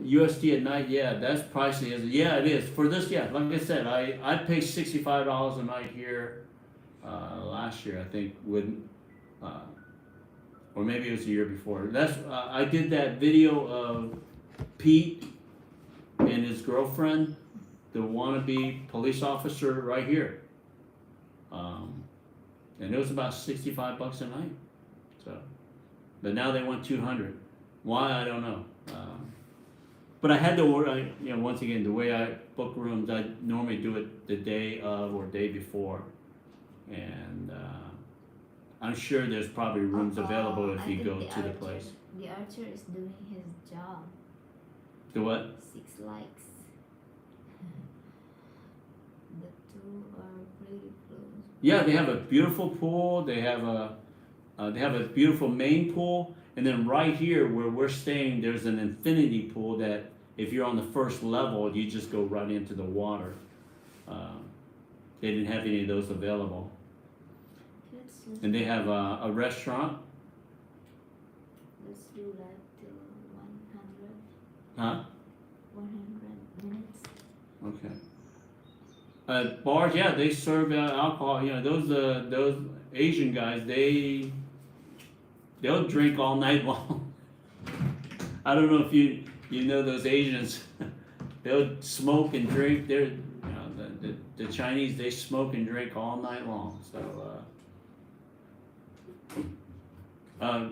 USD at night. Yeah, that's pricey. Yeah, it is. For this, yeah, like I said, I paid $65 a night here last year, I think, with, or maybe it was the year before. That's I did that video of Pete and his girlfriend, the wannabe police officer, right here, and it was about $65 a night. So, but now they want 200. Why, I don't know. But I had to order, once again, the way I book rooms, I normally do it the day of or day before. And I'm sure there's probably rooms available if you go to the place. The archer is doing his job. The what? 6 likes. The two are pretty close. Yeah, they have a beautiful pool. They have a beautiful main pool. And then right here where we're staying, there's an infinity pool that if you're on the first level, you just go right into the water. They didn't have any of those available. And they have a restaurant. Let's do that till 100. Huh? 100 minutes. Okay. Bars, yeah, they serve alcohol. Those Asian guys, they'll drink all night long. I don't know if you know those Asians. They'll smoke and drink. The Chinese, they smoke and drink all night long. So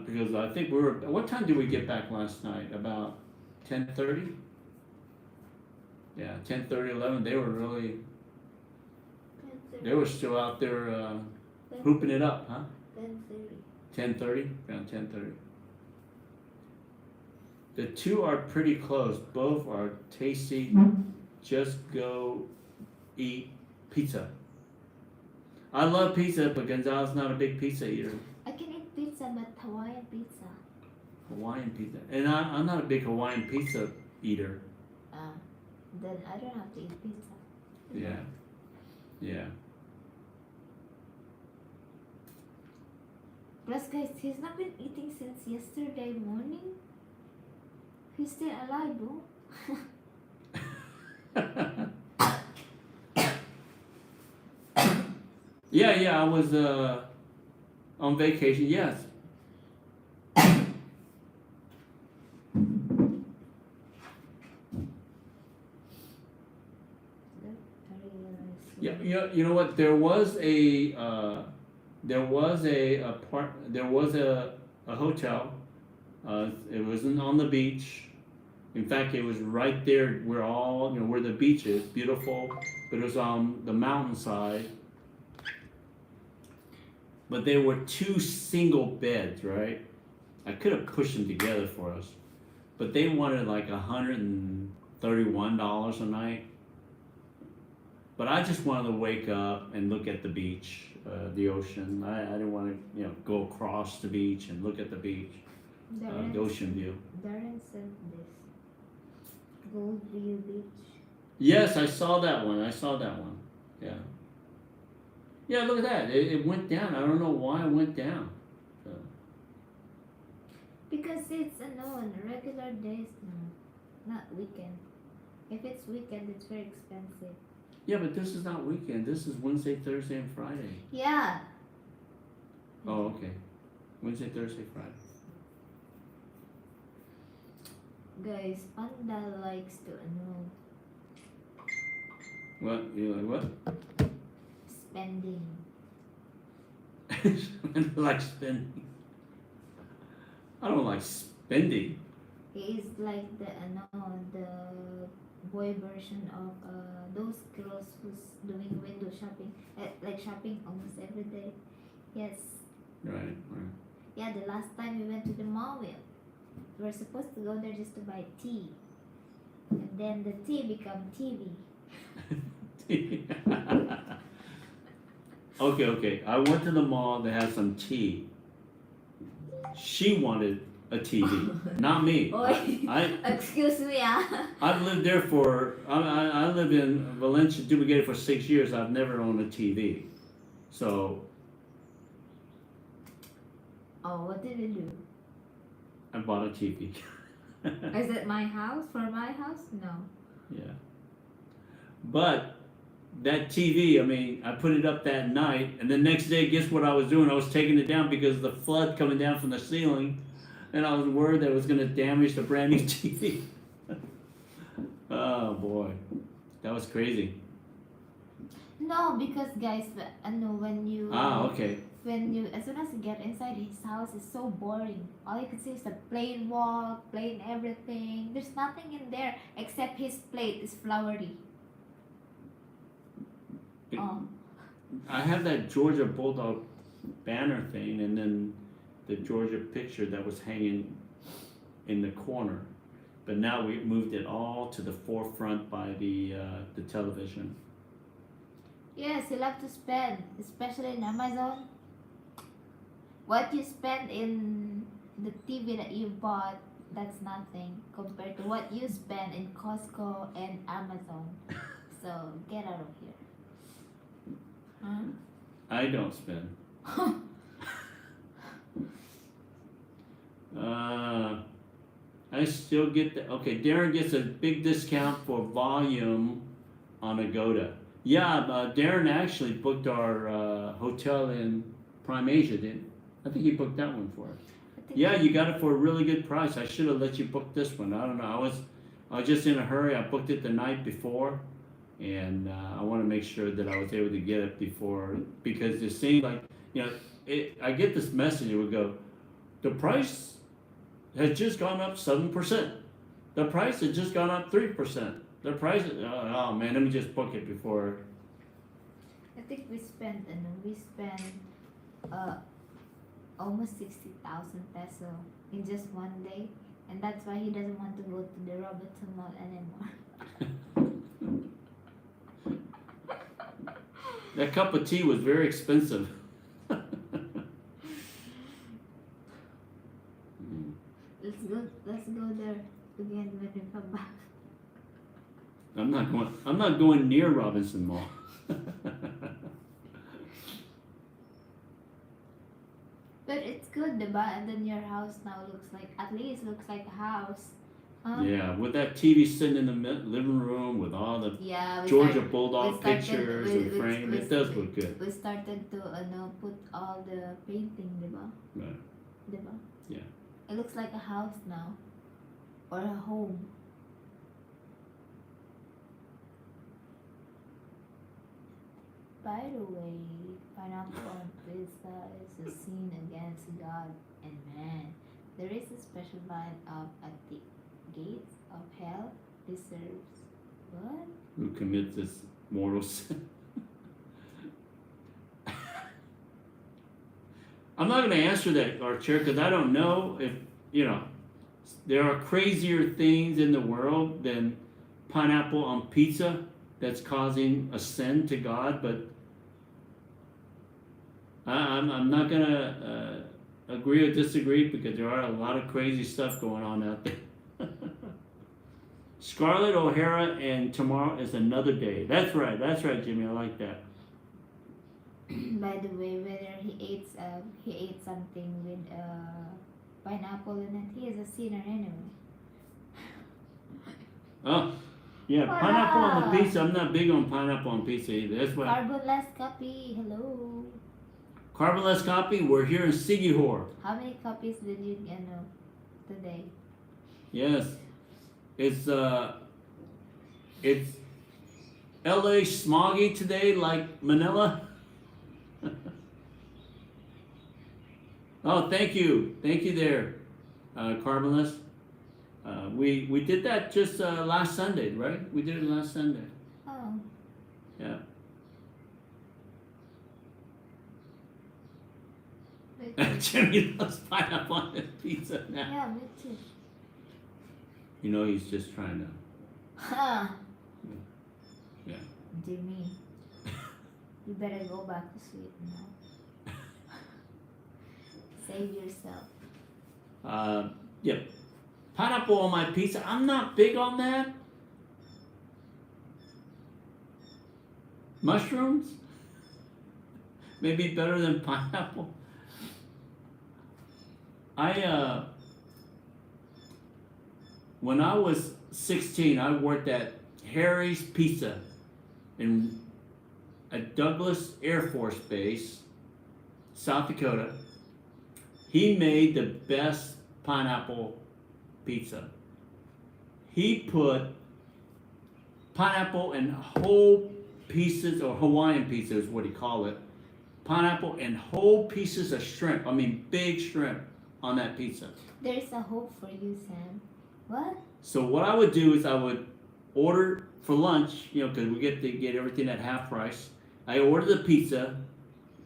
because I think what time did we get back last night? About 10:30? Yeah, 10:30, 11. They were still out there hooping it up, huh? 10:30. 10:30? Around 10:30. The two are pretty close. Both are tasty. Just go eat pizza. I love pizza, but Gonzalo's not a big pizza eater. I can eat pizza, but Hawaiian pizza. Hawaiian pizza. And I'm not a big Hawaiian pizza eater. Then I don't have to eat pizza. Yeah. Yeah. Plus, guys, he's not been eating since yesterday morning. He's still alive, bro. Yeah, I was on vacation, yes. Yeah, you know what? There was a hotel. It wasn't on the beach. In fact, it was right there where the beach is, beautiful, but it was on the mountainside. But there were 2 single beds, right? I could have pushed them together for us, but they wanted like $131 a night. But I just wanted to wake up and look at the beach, the ocean. I didn't want to, go across the beach and look at the beach, the ocean view. Garan said this. Gold View Beach. Yes, I saw that one. Yeah. Yeah, look at that. It went down. I don't know why it went down. So. Because it's on regular days, not weekend. If it's weekend, it's very expensive. Yeah, but this is not weekend. This is Wednesday, Thursday, and Friday. Yeah. Oh, okay. Wednesday, Thursday, Friday. Guys, Panda likes to What? You like what? Spending. I like spending. I don't like spending. He is like the the boy version of those girls who's doing window shopping, like shopping almost every day. Yes. Right, right. Yeah, the last time we went to the mall, we were supposed to go there just to buy tea, and then the tea become TV. Okay. I went to the mall to have some tea. She wanted a TV, not me. I Excuse me, I've lived there for I lived in Valencia, Dubuque for 6 years. I've never owned a TV, so Oh, what did you do? I bought a TV. Is it my house? For my house? No. Yeah. But that TV, I mean, I put it up that night, and the next day, guess what I was doing? I was taking it down because of the flood coming down from the ceiling, and I was worried that it was going to damage the brand new TV. Oh boy, that was crazy. No, because guys, I know when you Okay. when you as soon as you get inside his house, it's so boring. All you can see is the plain wall, plain everything. There's nothing in there except his plate is flowery. Oh. I have that Georgia Bulldog banner thing, and then the Georgia picture that was hanging in the corner. But now we moved it all to the forefront by the television. Yes, you love to spend, especially in Amazon. What you spend in the TV that you bought, that's nothing compared to what you spend in Costco and Amazon. So get out of here. Huh? I don't spend. I still get the okay. Darren gets a big discount for volume on Agoda. Yeah, Darren actually booked our hotel in Prime Asia, didn't? I think he booked that one for us. Yeah, you got it for a really good price. I should have let you book this one. I don't know. I was just in a hurry. I booked it the night before, and I want to make sure that I was able to get it before, because it seemed like, I get this message. It would go, the price has just gone up 7%. The price has just gone up 3%. The price, oh man, let me just book it before. I think we spent almost 60,000 peso in just one day, and that's why he doesn't want to go to the Robertson Mall anymore. That cup of tea was very expensive. Let's go there again when we come back. I'm not going near Robinson Mall. But it's good, diba? And then your house now at least looks like a house. Huh? Yeah, with that TV sitting in the living room with all the Georgia Bulldog pictures and frame, it does look good. We started to put all the painting, diba? Right. Diba? Yeah. It looks like a house now, or a home. By the way, pineapple on pizza is a sin against God and man. There is a special line of at the gates of hell deserves what? Who commits this mortal sin? I'm not going to answer that, Archer, because I don't know if, there are crazier things in the world than pineapple on pizza that's causing a sin to God, but I'm not going to agree or disagree, because there are a lot of crazy stuff going on out there. Scarlett O'Hara and tomorrow is another day. That's right, Jimmy. I like that. By the way, whether he ate something with pineapple in it, he is a sinner anyway. Oh, yeah, pineapple on the pizza. I'm not big on pineapple on pizza either. That's why. Carbonless copy. Hello. Carbonless copy. We're here in Siquijor. How many copies did you today? Yes, it's LA smoggy today like Manila? Oh, thank you there, Carmelis. We did that just last Sunday, right? We did it last Sunday. Oh. Yeah. Me too. Jimmy loves pineapple on his pizza now. Yeah, me too. You know he's just trying to. Huh. Yeah. Jimmy, you better go back to sleep now. Save yourself. Yep. Pineapple on my pizza. I'm not big on that. Mushrooms? Maybe better than pineapple. When I was 16, I worked at Harry's Pizza at Douglas Air Force Base, South Dakota. He made the best pineapple pizza. He put pineapple in whole pieces, or Hawaiian pizza is what he called it. Pineapple and whole pieces of shrimp. I mean, big shrimp on that pizza. There's a hope for you, Sam. What? So what I would do is I would order for lunch, you know, because we get everything at half price. I order the pizza,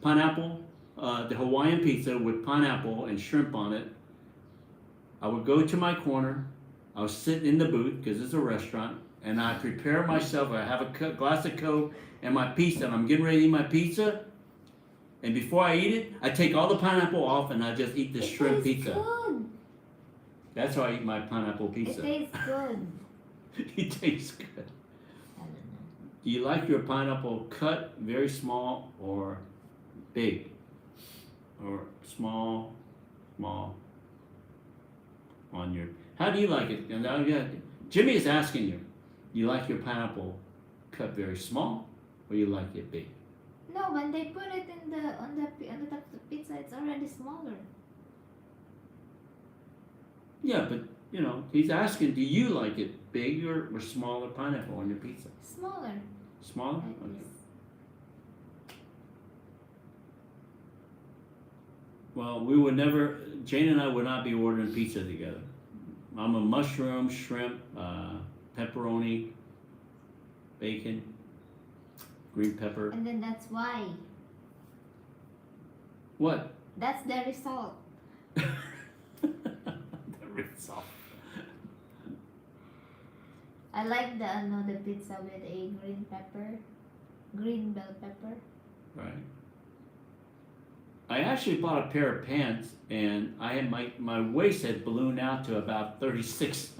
pineapple, the Hawaiian pizza with pineapple and shrimp on it. I would go to my corner. I would sit in the booth because it's a restaurant, and I prepare myself. I have a glass of Coke and my pizza, and I'm getting ready to eat my pizza. And before I eat it, I take all the pineapple off, and I just eat the shrimp pizza. Good. That's how I eat my pineapple pizza. It tastes good. It tastes good. I don't know. Do you like your pineapple cut very small or big? Or small on your... How do you like it? And Jimmy is asking you, do you like your pineapple cut very small or you like it big? No, when they put it on the top of the pizza, it's already smaller. Yeah, but you know, he's asking, do you like it big or smaller pineapple on your pizza? Smaller. Smaller? Like Okay. this. Well, we would never, Jane and I would not be ordering pizza together. I'm a mushroom, shrimp, pepperoni, bacon, green pepper. And then that's why. What? That's the result. The result. I like the pizza with a green bell pepper. Right. I actually bought a pair of pants, and I had my waist had ballooned out to about 36.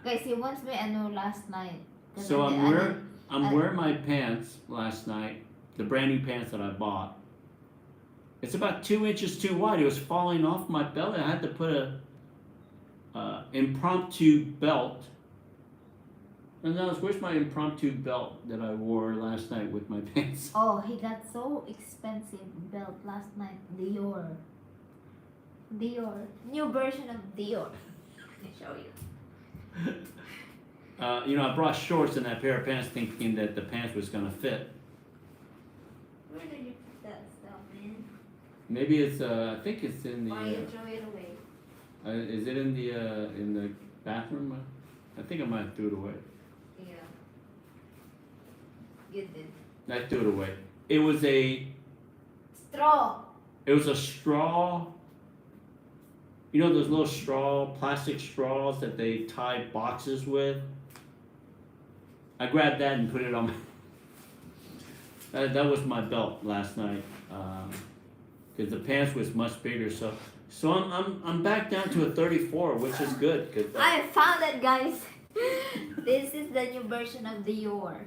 Guys, he wants me last night. So I'm wearing my pants last night, the brand new pants that I bought. It's about 2 inches too wide. It was falling off my belly. I had to put a impromptu belt. And now, where's my impromptu belt that I wore last night with my pants? Oh, he got so expensive belt last night. Dior. New version of Dior. Let me show you. You know, I brought shorts in that pair of pants thinking that the pants was going to fit. Where did you put that stuff, man? Maybe it's, I think it's in the... Or you throw it away? is it in the bathroom? I think I might have threw it away. Yeah. You did. I threw it away. It was a Straw. straw. You know those little plastic straws that they tie boxes with? I grabbed that and put it on my... that was my belt last night. Because the pants was much bigger, so I'm back down to a 34, which is good. Cause I found it, guys. This is the new version of Dior.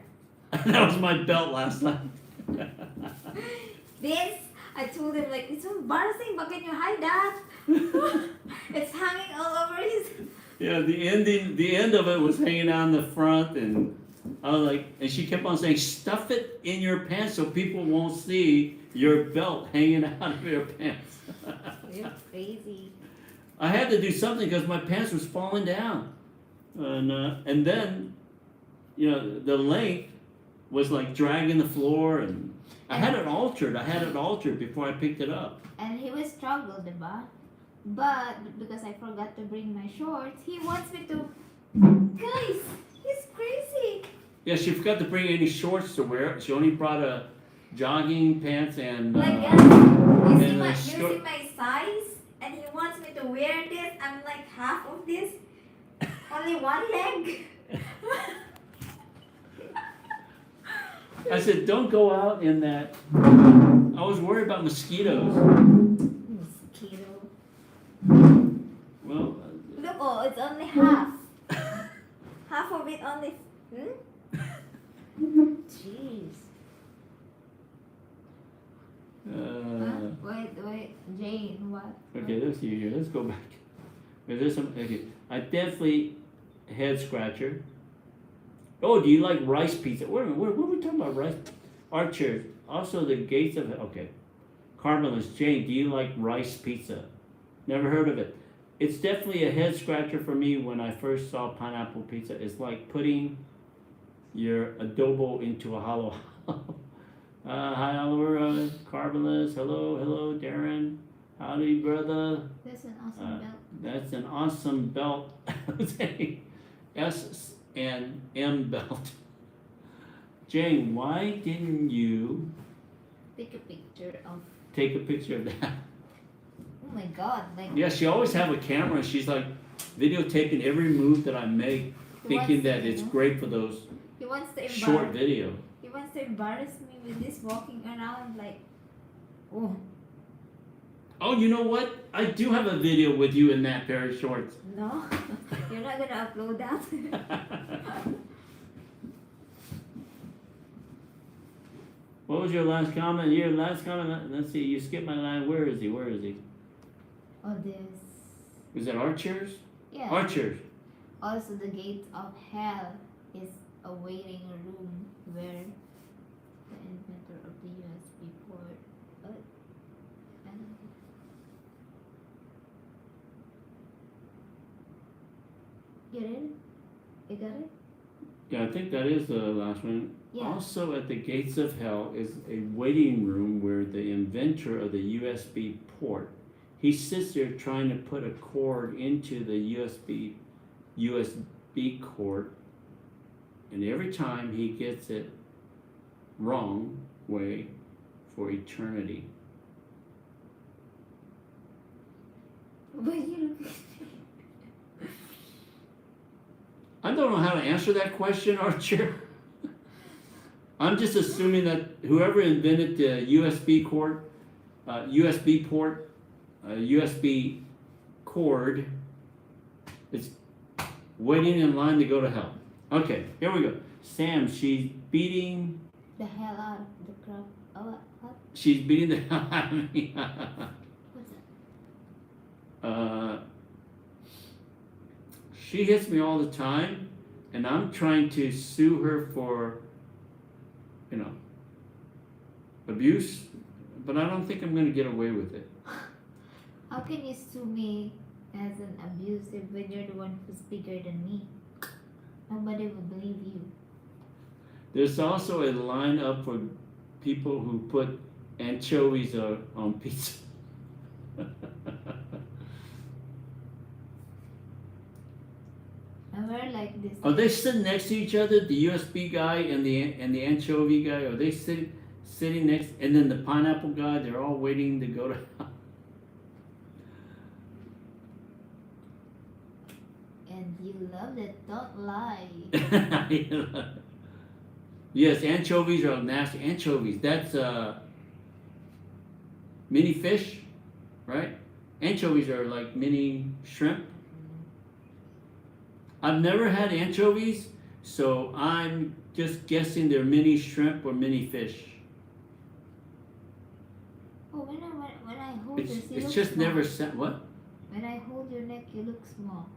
that was my belt last night. This, I told him, like, it's so embarrassing, but can you hide that? It's hanging all over his... Yeah, the end of it was hanging out in the front, and I was like, and she kept on saying, stuff it in your pants so people won't see your belt hanging out of your pants. You're crazy. I had to do something because my pants was falling down, and then, you know, the length was like dragging the floor, and I had it altered. I had it altered before I picked it up. And he will struggle, diba? But because I forgot to bring my shorts, he wants me to. Guys, he's crazy. Yeah, she forgot to bring any shorts to wear. She only brought a jogging pants and. Like, and you a see short- my size, and he wants me to wear this. I'm like half of this, only one leg. I said, don't go out in that. I was worried about mosquitoes. Mosquito. Well, Look, oh, it's only half. Half of it only. Jeez. Wait, Jane, what? Okay, let's see here. Let's go back. There's some. Okay, I definitely head scratcher. Oh, do you like rice pizza? Wait a minute. What are we talking about? Rice. Archer. Also, the gates of. Okay. Carmelus. Jane, do you like rice pizza? Never heard of it. It's definitely a head scratcher for me when I first saw pineapple pizza. It's like putting your adobo into a hollow. Hi, Oliver. Carmelus. Hello, Darren. Howdy, brother. That's an awesome belt. That's an awesome belt. S and M belt. Jane, why didn't you Take a picture of. take a picture of that? Oh my God! Like. Yeah, she always have a camera. She's like videotaping every move that I make, thinking that it's great for those He wants to short video. He wants to embarrass me with this walking around like. Oh Oh, you know what? I do have a video with you in that pair of shorts. no! You're not gonna upload that. What was your last comment? Your last comment. Let's see. You skipped my line. Where is he? Where is he? Oh, this. Was that Archers? Yeah. Archers. Also, the gate of hell is a waiting room where the inventor of the USB port. Get it? You got it? Yeah, I think that is the last one. Yeah. Also, at the gates of hell is a waiting room where the inventor of the USB port, he sits there trying to put a cord into the USB cord, and every time he gets it wrong way for eternity. But you look. I don't know how to answer that question, Archer. I'm just assuming that whoever invented the USB cord, USB port, USB cord, is waiting in line to go to hell. Okay, here we go. Sam, she's beating. The hell out of the crap. Oh, what? She's beating the hell out of me. What's that? She hits me all the time, and I'm trying to sue her for, abuse, but I don't think I'm going to get away with it. How can you sue me as an abusive when you're the one who's bigger than me? Nobody will believe you. There's also a line up for people who put anchovies on pizza. And we're like this. Are they sitting next to each other? The USB guy and the anchovy guy. Are they sitting next? And then the pineapple guy. They're all waiting to go to. And you love it. Don't lie. Yes, anchovies are nasty. Anchovies. That's mini fish, right? Anchovies are like mini shrimp. I've never had anchovies, so I'm just guessing they're mini shrimp or mini fish. Oh, when I hold this, you It's look just small. never said what? When I hold your neck, you look small.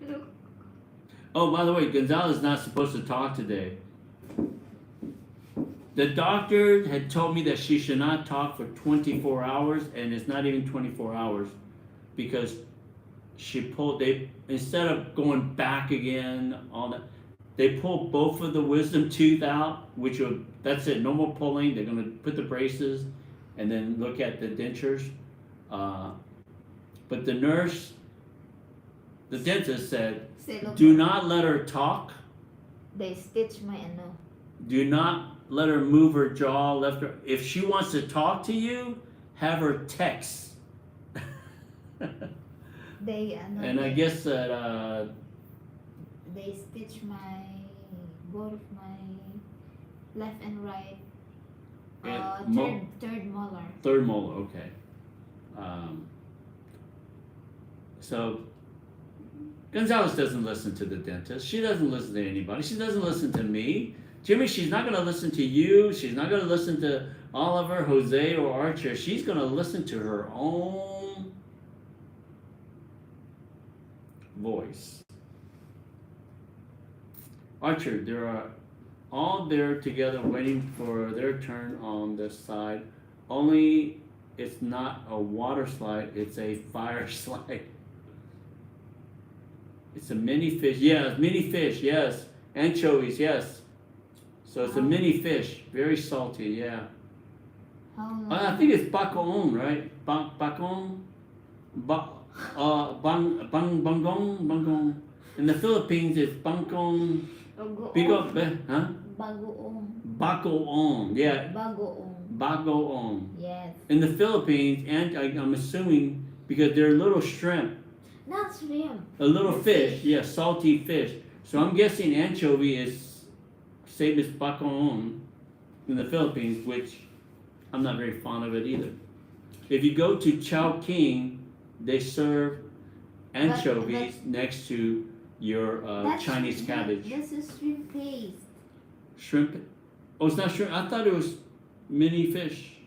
Look. Oh, by the way, Gonzalez is not supposed to talk today. The doctor had told me that she should not talk for 24 hours, and it's not even 24 hours because she pulled. They instead of going back again on that, they pulled both of the wisdom tooth out, which would that's it. No more pulling. They're gonna put the braces, and then look at the dentures. But the nurse, the dentist said, Say, look, do not let her talk. they stitch my ano. Do not let her move her jaw. Left her. If she wants to talk to you, have her text. They ano. And I guess that They stitch my both my left and right. And Third molar. third molar. Okay. So Gonzalez doesn't listen to the dentist. She doesn't listen to anybody. She doesn't listen to me. Jimmy, she's not going to listen to you. She's not going to listen to Oliver, Jose, or Archer. She's going to listen to her own voice. Archer, there are all there together waiting for their turn on this side. Only it's not a water slide, it's a fire slide. It's a mini fish. Yes, mini fish, yes. Anchovies, yes. So it's a mini fish. Very salty, yeah. How long? I think it's bacoon, right? Bacoon? Bangong. In the Philippines, it's bangong. Huh? Bagoong. Bacoon, yeah. Bagoong. Bagoong. Yes. In the Philippines, and I'm assuming because they're little shrimp. Not shrimp. A little fish, yeah, salty fish. So I'm guessing anchovy is same as bacoon in the Philippines, which I'm not very fond of it either. If you go to Chowking, they serve anchovies next to your Chinese cabbage. This is shrimp paste. Shrimp? Oh, it's not shrimp. I thought it was mini fish.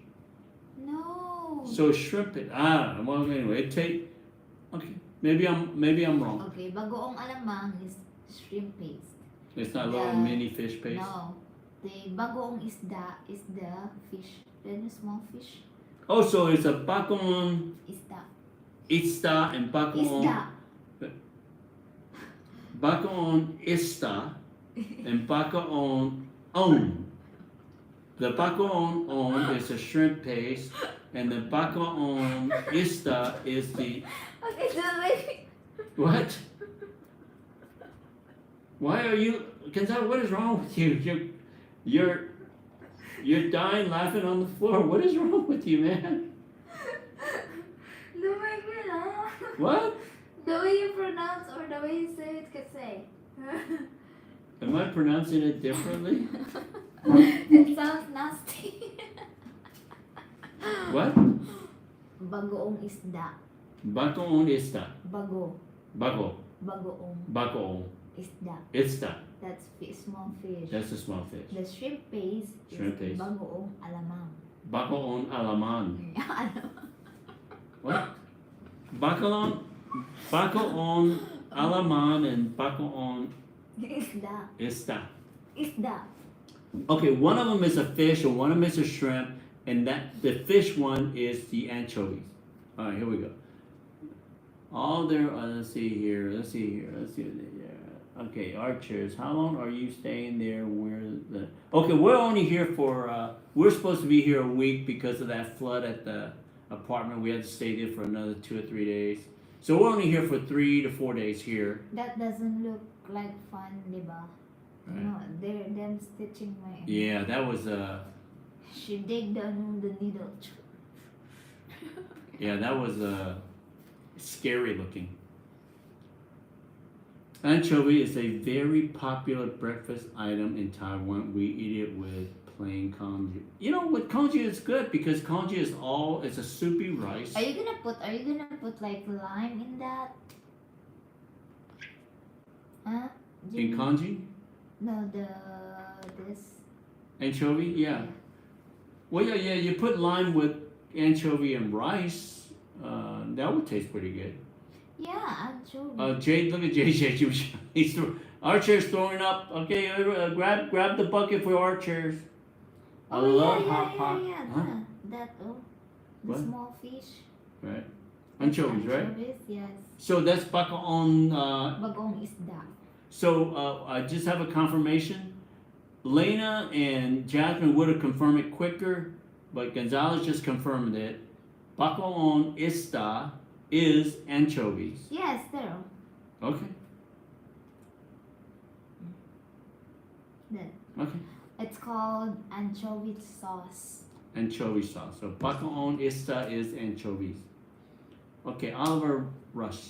No. So shrimp. Well, anyway, okay. Maybe I'm wrong. Okay, bagoong alamang is shrimp paste. It's not a little mini fish paste. No. The bagoong is the fish. Then small fish. Oh, so it's a bacoon, Isda. and bacoon. Isda. Bacoon ista and bacoon on. The bacoon on is a shrimp paste, and the bacoon ista is the Okay, so wait. what? Why are you, Gonzalo? What is wrong with you? You're dying laughing on the floor. What is wrong with you, man? The way you pronounce. What? The way you pronounce or the way you say it could say. Am I pronouncing it differently? It sounds nasty. What? Bagoong isda. Bacoon ista. Bago. Bagoong Bacoon isda. ista. That's small fish. That's a small fish. The shrimp paste Shrimp is paste. bagoong alamang. Bacoon alaman. Alamang. What? Bacoon alaman and bacoon Isda. ista. Okay, one of them is a fish and one of them is a shrimp, and that the fish one is the anchovies. All right, here we go. All there. Let's see here. Okay, archers. How long are you staying there? Okay, we're only here for. We're supposed to be here a week because of that flood at the apartment. We had to stay there for another 2 or 3 days. So we're only here for 3 to 4 days here. That doesn't look like fun, diba? Right. No, they're them stitching my. Yeah, that was She dig down the needle. Yeah, that was scary looking. Anchovy is a very popular breakfast item in Taiwan. We eat it with plain congee. You know, with congee it's good because congee is it's a soupy rice. Are you gonna put like lime in that? Huh? In congee? No, this. Anchovy? Yeah. Well, yeah, you put lime with anchovy and rice. That would taste pretty good. Yeah, anchovy. Jade, look at Jade. Archer's throwing up. Okay, grab the bucket for Archers. I love hot pot. Yeah. Huh? The What? small fish. Right. Anchovies, right? Anchovies, yes. So that's bagoong. Bagong isda. So I just have a confirmation. Lena and Jasmine would have confirmed it quicker, but Gonzalez just confirmed it. Bagoong ista is anchovies. Yes, there. Okay. Then Okay. it's called anchovy sauce. Anchovy sauce. So bagoong ista is anchovies. Okay, Oliver Rush.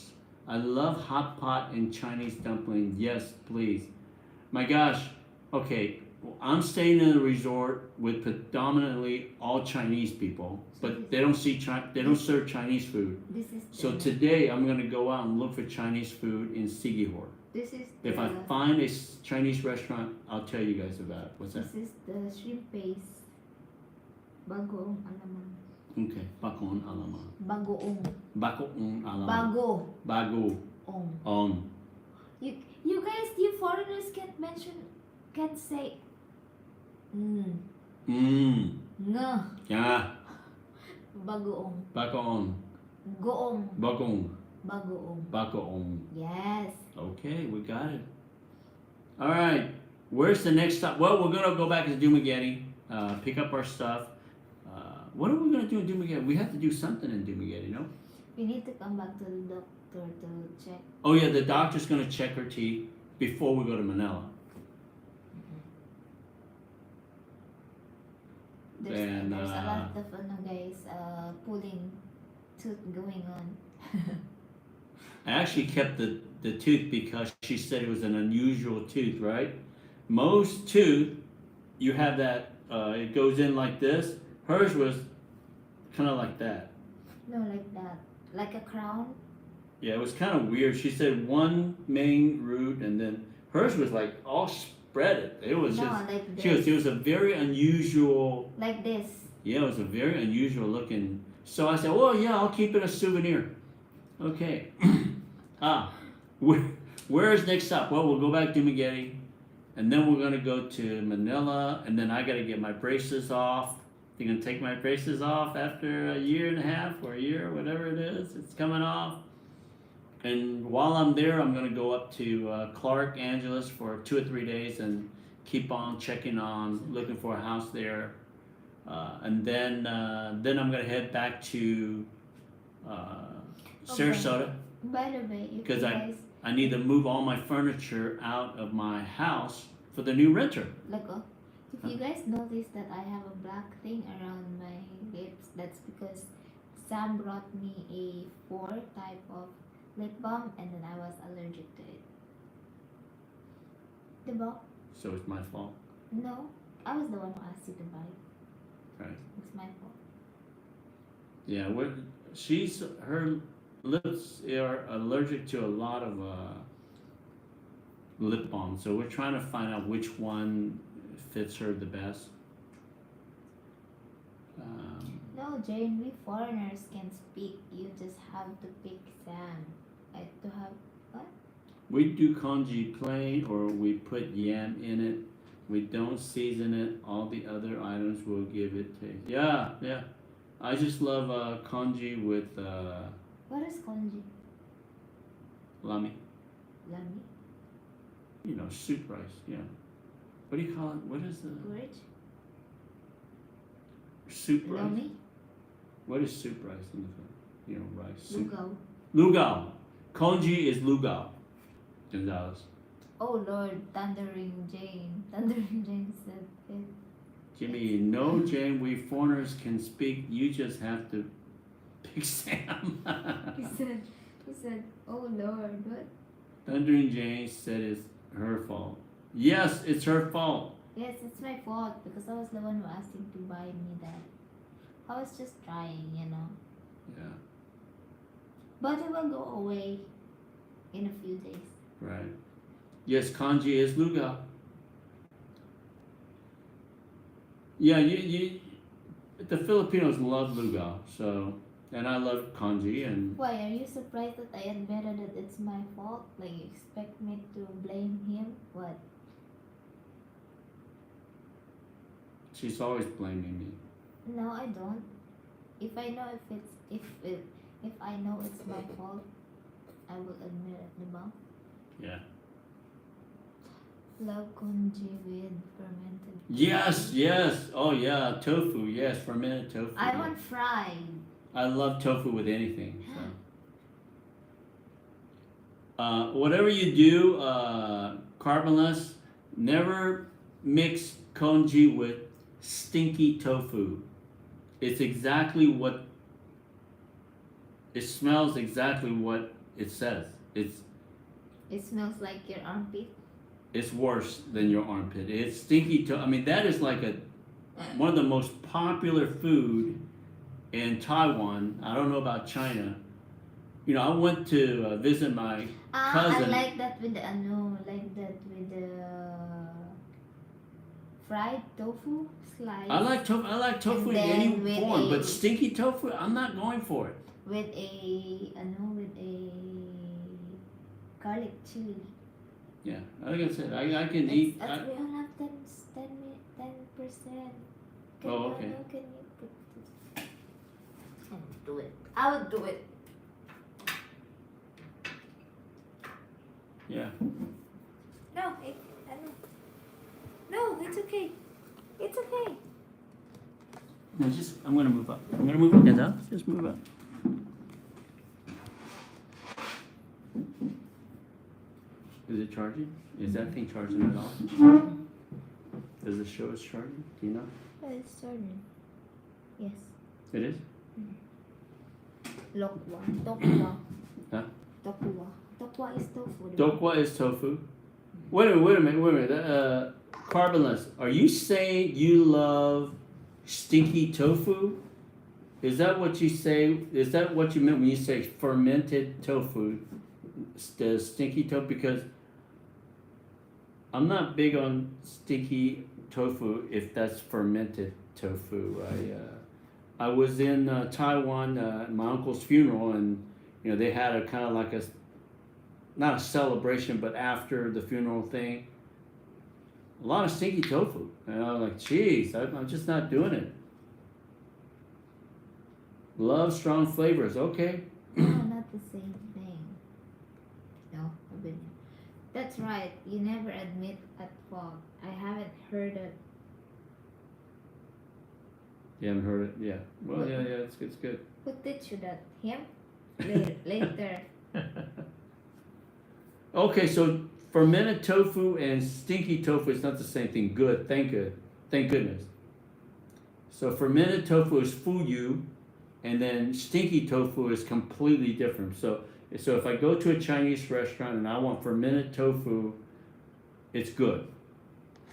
I love hot pot and Chinese dumpling. Yes, please. My gosh. Okay, I'm staying in a resort with predominantly all Chinese people, but they don't serve Chinese food. This is the, So today I'm gonna go out and look for Chinese food in Siquijor. this is the, If I find a Chinese restaurant, I'll tell you guys about it. What's that? this is the shrimp paste. Bagoong alamang. Okay, bagoong alamang. Bagoong. Bagoong alamang. Bago. Bago. Ong. You guys, you foreigners can't say Mmm. ng. Yeah. Bagoong. Bagoong. Goong. Bagoong. Bagoong. Bagoong. Yes. Okay, we got it. All right. Where's the next stop? Well, we're gonna go back to Dumaguete, pick up our stuff. What are we gonna do in Dumaguete? We have to do something in Dumaguete, no? We need to come back to the doctor to check. Oh yeah, the doctor's gonna check her teeth before we go to Manila. There's a lot of guys pulling tooth going on. I actually kept the tooth because she said it was an unusual tooth, right? Most tooth, you have that, it goes in like this. Hers was kind of like that. No, like that. Like a crown. Yeah, it was kind of weird. She said one main root and then hers was like all spread. It was No, just, like she goes, this. it was a very unusual, Like this. yeah, it was a very unusual looking. So I said, well, yeah, I'll keep it a souvenir. Okay. Where's next stop? Well, we'll go back to Dumaguete, and then we're gonna go to Manila, and then I gotta get my braces off. They're gonna take my braces off after a year and a half or a year, whatever it is. It's coming off. And while I'm there, I'm gonna go up to Clark, Angeles for 2 or 3 days and keep on checking on, looking for a house there. And then I'm gonna head back to Sarasota. By the way, if you Because guys I need to move all my furniture out of my house for the new renter. if you guys notice that I have a black thing around my lips, that's because Sam brought me a 4 type of lip balm and then I was allergic to it. The balm? So it's my fault. No, I was the one who asked you to buy it. Right. It's my fault. Yeah, her lips are allergic to a lot of lip balm. So we're trying to find out which one fits her the best. No, Jane, we foreigners can speak. You just have to pick Sam. To have what? We do congee plain or we put yam in it. We don't season it. All the other items will give it taste. Yeah. I just love congee with What is congee? lami. Lami? You know, soup rice. Yeah. What do you call it? What is the Gorge? soup rice? Lomi? What is soup rice in the Philippines? You know, rice. Soup. Lugaw. Lugao. Congee is lugao. Gonzalez. Oh Lord, Thundering Jane. Thundering Jane said it. Jimmy, no, Jane, we foreigners can speak. You just have to pick Sam. He said, oh Lord, what? Thundering Jane said it's her fault. Yes, it's her fault. Yes, it's my fault because I was the one who asked him to buy me that. I was just trying, Yeah, But it will go away in a few days. right. Yes, kanji is luga. Yeah, the Filipinos love luga, so, and I love kanji, and Why, are you surprised that I admitted that it's my fault? Like, you expect me to blame him? What? she's always blaming me. No, I don't. If I know if If I know it's my fault, I will admit it, diba? Yeah. Love congee with fermented. Yes, yes. Oh yeah, tofu. Yes, fermented tofu. I yeah. want fried. I love tofu with anything. So. Whatever you do, carbonless, never mix congee with stinky tofu. It's exactly what it smells. Exactly what it says. It smells like your armpit. It's worse than your armpit. It's stinky tofu. I mean, that is like one of the most popular food in Taiwan. I don't know about China. You know, I went to visit my cousin. I like that with the fried tofu slice. I like tofu in any form, but stinky tofu, I'm not going for it. With a garlic chili. Yeah, like I said, I can eat. We all have 10%. Oh, okay. Can you put this? I'll do it. I'll do it. Yeah. No, no, it's okay. It's okay. No, I'm gonna move up. I'm gonna move up. Yeah, just move up. Is it charging? Is that thing charging at all? Does it show it's charging? Do you know? It's charging. Yes. It is? Tokwa. Huh? Tokwa is tofu. Dokwa is tofu. Wait a minute. Carbonless. Are you saying you love stinky tofu? Is that what you say? Is that what you meant when you say fermented tofu? The stinky tofu? Because I'm not big on stinky tofu if that's fermented tofu. I was in Taiwan at my uncle's funeral, and you know they had a kind of like not a celebration, but after the funeral thing, a lot of stinky tofu. And I was like, geez, I'm just not doing it. Love strong flavors. Okay. No, not the same thing. No, that's right. You never admit at fault. I haven't heard it. You haven't heard it? Yeah. Well, yeah, it's good. Who teach you that? Him? Later. Okay, so fermented tofu and stinky tofu is not the same thing. Good, thank goodness. So fermented tofu is fuyu, and then stinky tofu is completely different. So if I go to a Chinese restaurant and I want fermented tofu, it's good.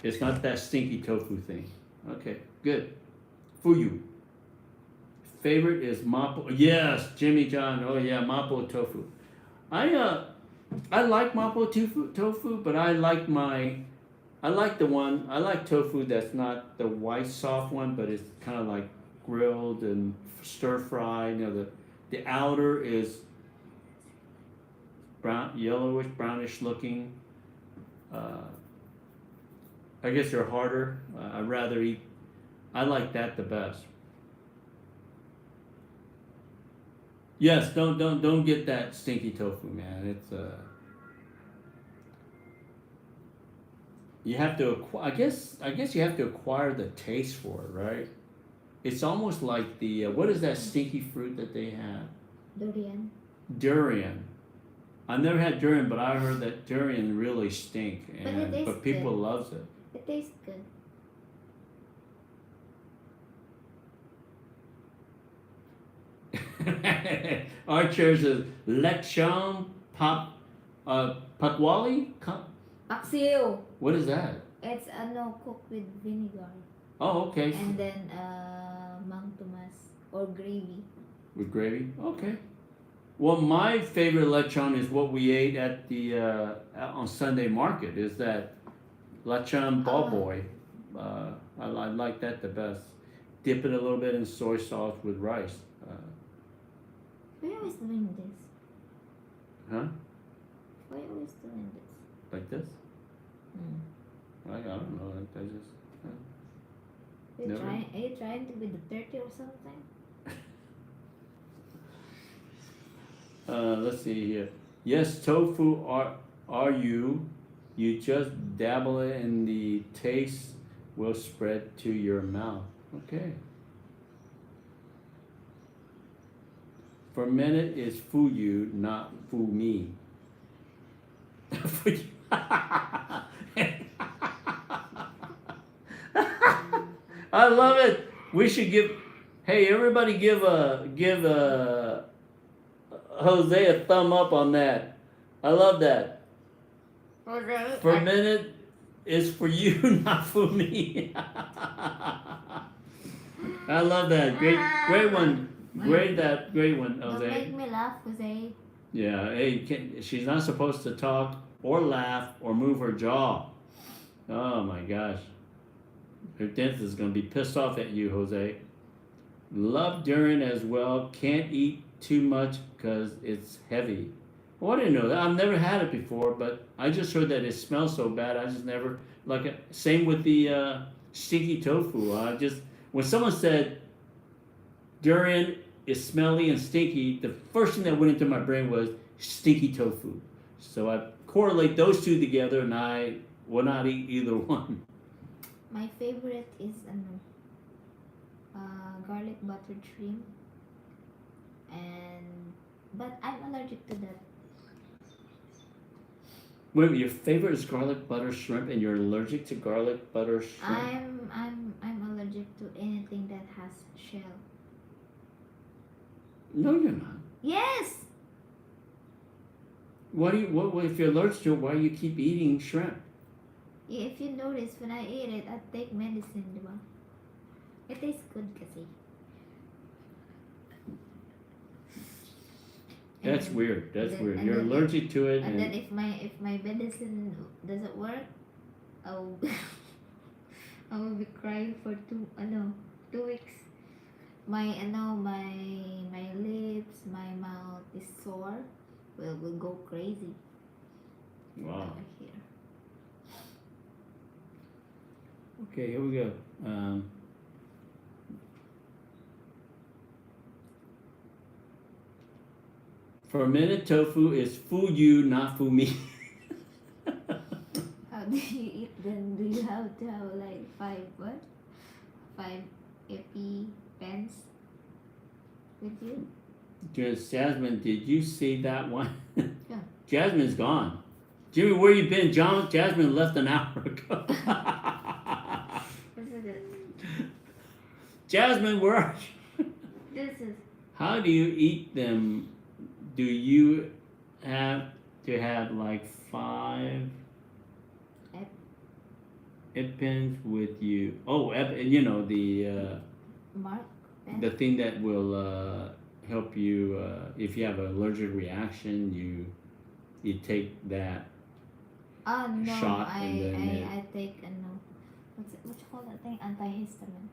It's not that stinky tofu thing. Okay, good. Fuyu. Favorite is mapo. Yes, Jimmy John. Oh yeah, mapo tofu. I like mapo tofu, but I like tofu that's not the white soft one, but it's kind of like grilled and stir fried. You know, the outer is yellowish, brownish looking. I guess they're harder. I'd rather eat. I like that the best. Yes, don't get that stinky tofu, man. It's you have to I guess you have to acquire the taste for it, right? It's almost like the what is that stinky fruit that they have? Durian. Durian. I've never had durian, but I heard that durian really stink, but people loves it. It tastes good. Our church is lechon patwali. Paksiw. What is that? It's cooked with vinegar. Oh, okay. And then mang tomas or gravy. With gravy? Okay. Well, my favorite lechon is what we ate at the on Sunday market. Is that lechon ball boy? I like that the best. Dip it a little bit in soy sauce with rice. Why are you always doing this? Huh? Why are you always doing this? Like this? I don't know. I just. Are you trying to be the 30 or something? Let's see here. Yes, tofu are you? You just dabble it and the taste will spread to your mouth. Okay. Fermented is fuyu, not fu me. Fuyu. I love it. We should give. Hey, everybody, give Jose a thumb up on that. I love that. Okay. Fermented is for you, not for me. I love that. Great one. Great one, Don't Jose. make me laugh, Jose. Yeah. Hey, she's not supposed to talk or laugh or move her jaw. Oh my gosh. Her dentist is gonna be pissed off at you, Jose. Love durian as well. Can't eat too much because it's heavy. Well, I didn't know that. I've never had it before, but I just heard that it smells so bad. I just never like it. Same with the sticky tofu. I just when someone said durian is smelly and stinky, the first thing that went into my brain was stinky tofu. So I correlate those two together, and I will not eat either one. My favorite is garlic buttered shrimp, but I'm allergic to that. Wait, your favorite is garlic butter shrimp, and you're allergic to garlic butter shrimp? I'm allergic to anything that has shell. No, you're not. Yes. What if you're allergic to it? Why do you keep eating shrimp? Yeah, if you notice, when I eat it, I take medicine, diba? It tastes good kasi. That's And weird. That's then- weird. and You're then allergic to it, And then and if my medicine doesn't work, I will I will be crying for 2 weeks. My my lips, my mouth is sore. Will go crazy. wow. Over here. Okay, here we go. Fermented tofu is fu you, not fu me. How do you eat then? Do you have to have like 5 EpiPens with you? Jasmine, did you see that one? Yeah. Jasmine's gone. Jimmy, where you been? Jasmine left an hour ago. This is it. Jasmine, where are you? This is How do you eat them? Do you have to have like 5 EpiPens with you? Oh, you know Mark pen. the thing that will help you if you have an allergic reaction. You take that Oh no, shot and then I take what you call that thing? Antihistamine.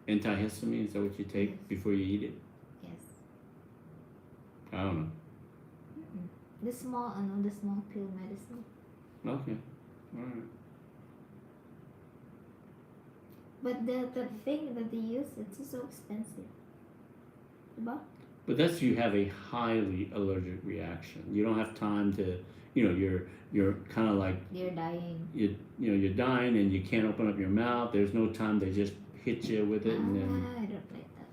antihistamine. Is that what you take Yes. before you eat it? Yes. I don't know. The small pill medicine. Okay, all right. But the thing that they use, it's so expensive. Diba? But that's you have a highly allergic reaction. You don't have time to, you're kind of like They're dying. you're dying and you can't open up your mouth. There's no time to just hit you with it and then. I don't like that.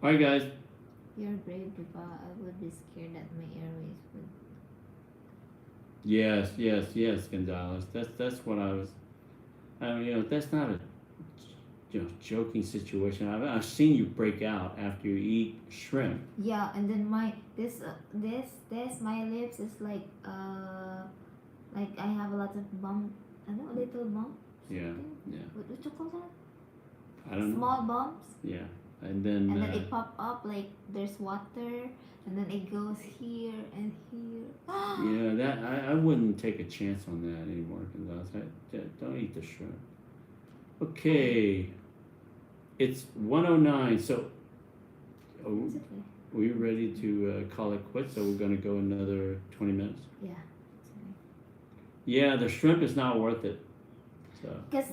All right, guys. You're brave, diba? I would be scared that my airways would. Yes, Gonzalez. That's what I was. I mean, that's not a joking situation. I've seen you break out after you eat shrimp. Yeah, and then my my lips is like I have a lot of bump. I know, little bumps. Yeah, yeah. What you call that? I don't know. Small bumps. Yeah, and then. And then it pop up like there's water, and then it goes here and here. Yeah, that I wouldn't take a chance on that anymore, Gonzalez. Don't eat the shrimp. Okay, it's 1:09. So, It's okay. are we ready to call it quits? So we're gonna go another 20 minutes. Yeah. It's okay. Yeah, the shrimp is not worth it. So Because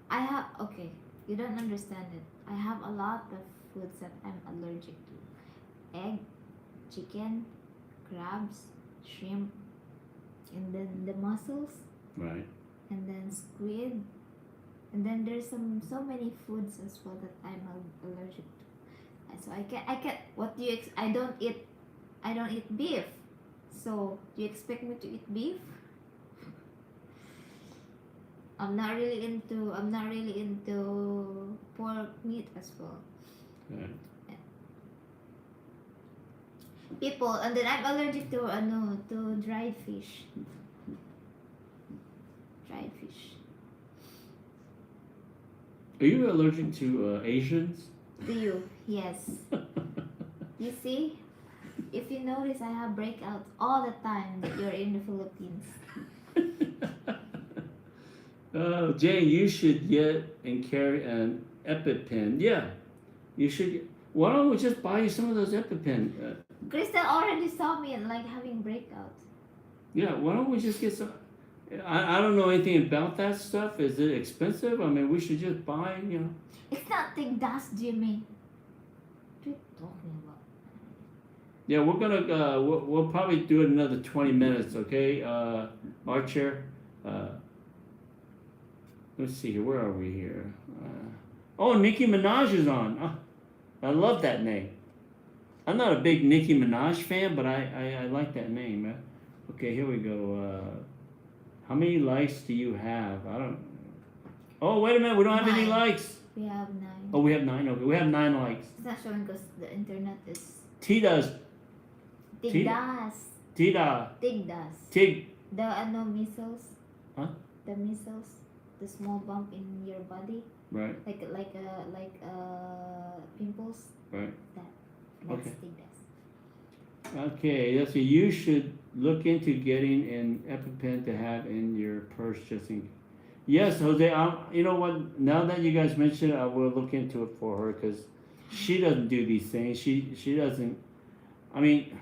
I have okay. You don't understand it. I have a lot of foods that I'm allergic to. Egg, chicken, crabs, shrimp, and then the mussels, Right. and then squid, and then there's so many foods as well that I'm allergic to. And so I can't. What do you? I don't eat beef. So do you expect me to eat beef? I'm not really into pork meat as well. Right. People, and then I'm allergic to to dried fish. Dried fish. Are you allergic to Asians? Do you? Yes. You see, if you notice, I have breakouts all the time that you're in the Philippines. Oh, Jane, you should get and carry an EpiPen. Yeah, you should. Why don't we just buy you some of those EpiPen? Crystal already saw me like having breakouts. Yeah, why don't we just get some? I don't know anything about that stuff. Is it expensive? I mean, we should just buy, you know. It's not thick dust, Jimmy. What are you talking about? Yeah, we're gonna we'll probably do it another 20 minutes, okay? Archer. Let's see here. Where are we here? Oh, Nicki Minaj is on. Oh, I love that name. I'm not a big Nicki Minaj fan, but I like that name, man. Okay, here we go. How many likes do you have? I don't. Oh, wait a minute. We don't have any 9. likes. We have 9. Oh, we have 9. Okay, we have 9 likes. It's not showing because the internet is Tita's. tigdas. Tita. Tigdas. Tig. The measles. Huh? The measles. The small bump in your body, Right. like pimples. Right. That's Okay. tigdas. Okay, let's see. You should look into getting an EpiPen to have in your purse just in. Yes, Jose. You know what? Now that you guys mentioned it, I will look into it for her because she doesn't do these things. She doesn't. I mean,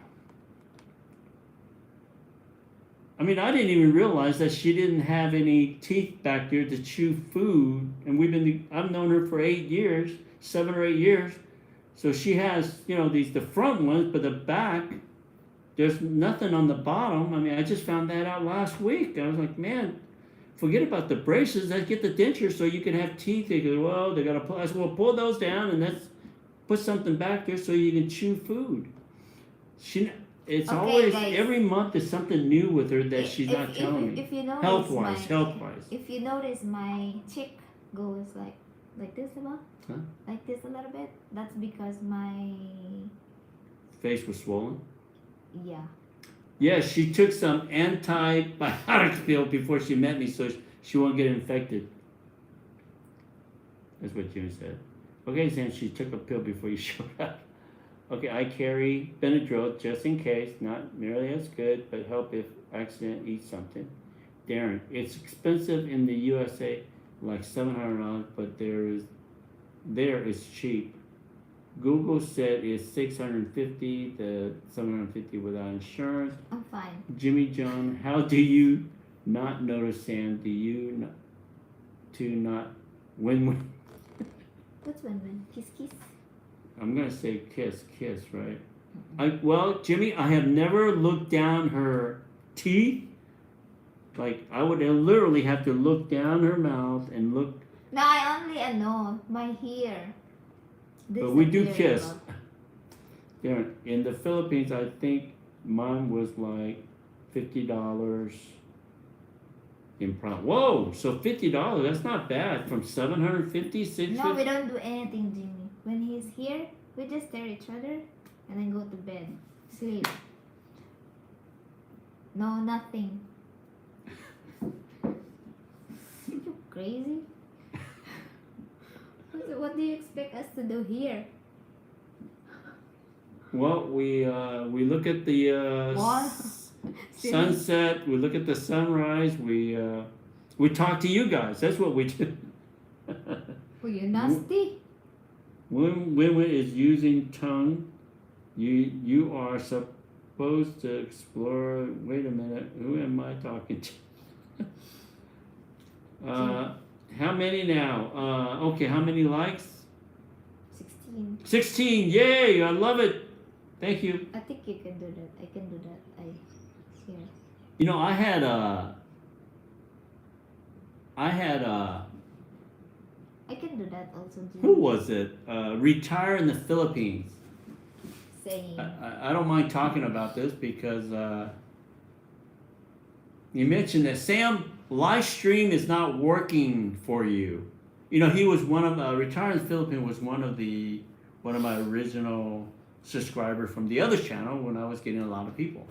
I didn't even realize that she didn't have any teeth back there to chew food, and I've known her for 8 years, 7 or 8 years, so she has, the front ones, but the back, there's nothing on the bottom. I just found that out last week. I was like, man, forget about the braces. Let's get the denture so you can have teeth. They go, well, they got to pull. I said, well, pull those down and let's put something back there so you can chew food. It's Okay, always, guys. every month is something new with her that she's not telling me. If you notice Health-wise. If you notice my cheek goes like this about, Huh? like this a little bit, that's because my Face was swollen. yeah. Yeah, she took some antibiotic pill before she met me so she won't get infected. That's what Jimmy said. Okay, Sam, she took a pill before you showed up. Okay, I carry Benadryl just in case, not nearly as good, but help if accident eat something. Darren, it's expensive in the USA, like $700, but there is cheap. Google said it's $650 to $750 without insurance. I'm fine. Jimmy John, how do you not notice Sam? Do you not win? What's win-win? Kiss kiss. I'm gonna say kiss, right? Well, Jimmy, I have never looked down her teeth. Like I would literally have to look down her mouth and look. No, I only know my hair. But we do disappeared. kiss. Yeah, in the Philippines, I think mine was like $50 in prom. Whoa, so $50, that's not bad. From $750, $650. No, we don't do anything, Jimmy. When he's here, we just stare at each other and then go to bed, sleep. No, nothing. You crazy? What do you expect us to do here? Well, we look at the What? sunset. We look at the sunrise. We talk to you guys. That's what we do. Oh, you're nasty. When women is using tongue, you are supposed to explore. Wait a minute, who am I talking to? How many now? Okay, how many likes? 16. 16. Yay! I love it. Thank you. I think you can do that. I can do that. Here. You know, I had I can do that also. who was it? Retire in the Philippines. Saying. I don't mind talking about this because you mentioned that Sam, live stream is not working for you. You know, he was one of Retire in the Philippines was one of my original subscribers from the other channel when I was getting a lot of people.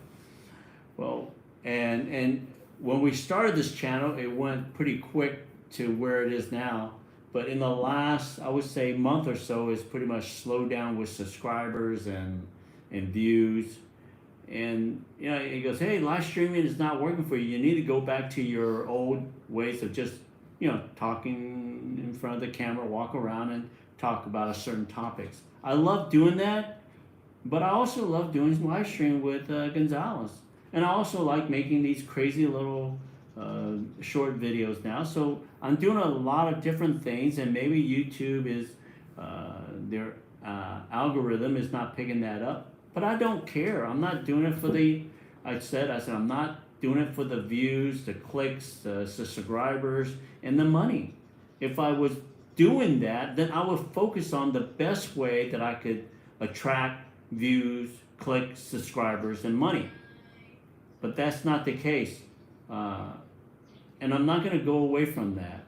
Well, and when we started this channel, it went pretty quick to where it is now. But in the last, I would say, month or so, it's pretty much slowed down with subscribers and views. And you know, he goes, "Hey, live streaming is not working for you. You need to go back to your old ways of just, you know, talking in front of the camera, walk around and talk about a certain topics." I love doing that, but I also love doing live stream with Gonzalez. And I also like making these crazy little short videos now. So I'm doing a lot of different things, and maybe YouTube is their algorithm is not picking that up. But I don't care. I'm not doing it for the. I said I'm not doing it for the views, the clicks, the subscribers, and the money. If I was doing that, then I would focus on the best way that I could attract views, clicks, subscribers, and money. But that's not the case. And I'm not going to go away from that.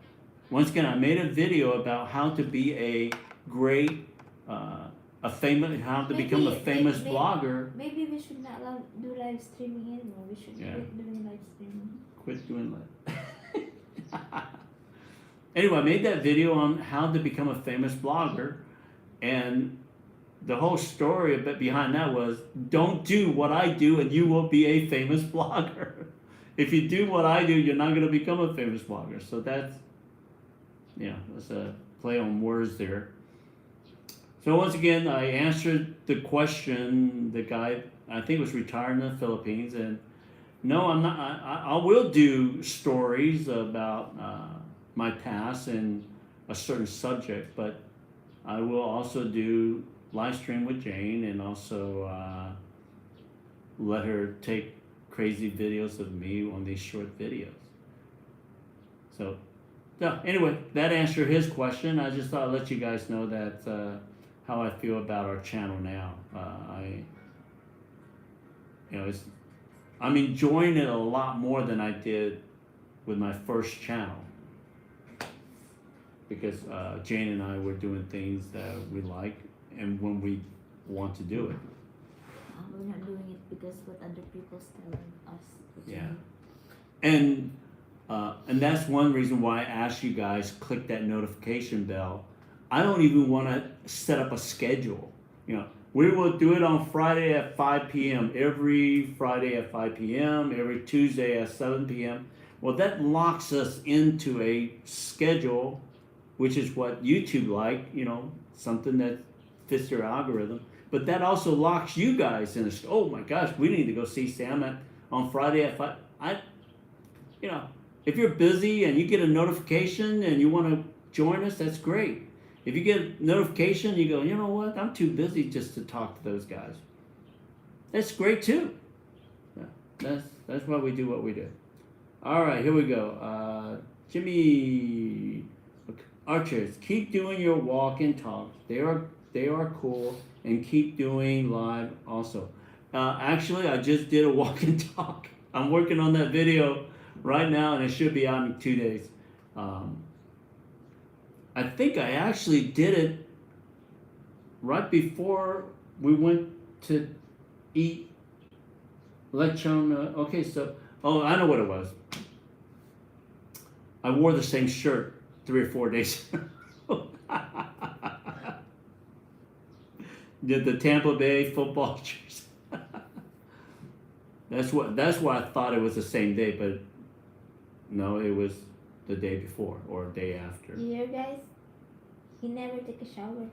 Once again, I made a video about how to be a great, how to become a famous blogger. Maybe we should not do live streaming anymore. We should quit doing live streaming. Quit doing live. Anyway, I made that video on how to become a famous blogger, and the whole story behind that was, don't do what I do and you will be a famous blogger. If you do what I do, you're not going to become a famous blogger. So that's a play on words there. So once again, I answered the question. The guy, I think, was retired in the Philippines, and no, I'm not. I will do stories about my past and a certain subject, but I will also do live stream with Jane and also let her take crazy videos of me on these short videos. So anyway, that answered his question. I just thought I'd let you guys know that how I feel about our channel now. I'm enjoying it a lot more than I did with my first channel, because Jane and I were doing things that we like and when we want to do it. We're not doing it because what other people's telling us. Yeah, and that's one reason why I asked you guys click that notification bell. I don't even want to set up a schedule. You know, we will do it on Friday at 5 p.m. every Friday at 5 p.m. every Tuesday at 7 p.m. Well, that locks us into a schedule, which is what YouTube like. You know, something that fits their algorithm. But that also locks you guys in. Oh my gosh, we need to go see Sam on Friday at 5. If you're busy and you get a notification and you want to join us, that's great. If you get a notification, you go, you know what? I'm too busy just to talk to those guys. That's great too. Yeah, that's why we do what we do. All right, here we go. Jimmy Archers, keep doing your walk and talk. They are cool. And keep doing live also. Actually, I just did a walk and talk. I'm working on that video right now, and it should be out in 2 days. I think I actually did it right before we went to eat lechon. I know what it was. I wore the same shirt 3 or 4 days. The Tampa Bay football jersey. That's why I thought it was the same day, but no, it was the day before or day after. You hear, guys? He never took a shower.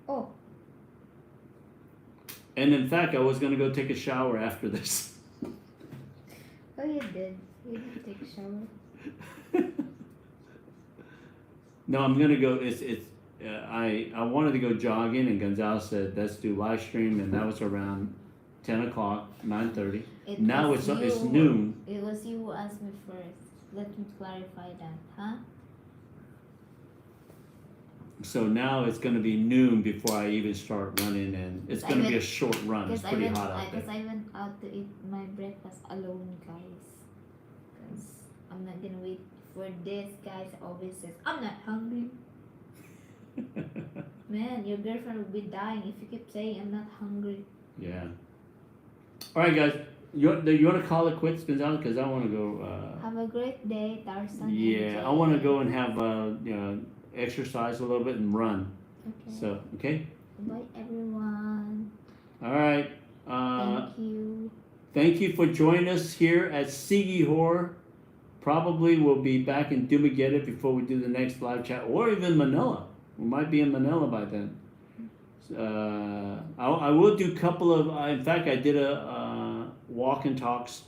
Oh. And in fact, I was gonna go take a shower after this. Oh, you did. You didn't take a shower. No, I'm gonna go. I wanted to go jogging, and Gonzalez said let's do live stream, and that was around 10 o'clock, 9:30. Now was it's you. noon. It was you who asked me first. Let me clarify that, huh? So now it's gonna be noon before I even start running, and it's gonna be a short run. It's pretty hot out there. Because I went out to eat my breakfast alone, guys. Because I'm not gonna wait for this, guys. Always says I'm not hungry. Man, your girlfriend will be dying if you keep saying I'm not hungry. Yeah. All right, guys. You want to call it quits, Gonzalez? Because I want to go. Have a great day, Tarzan. Yeah, I want to go and have exercise a little bit and run. Okay. So okay. Bye, everyone. All right. Thank you. Thank you for joining us here at Siquijor. Probably we'll be back in Dumaguete before we do the next live chat, or even Manila. We might be in Manila by then. I will do a couple of. In fact, I did a walk and talks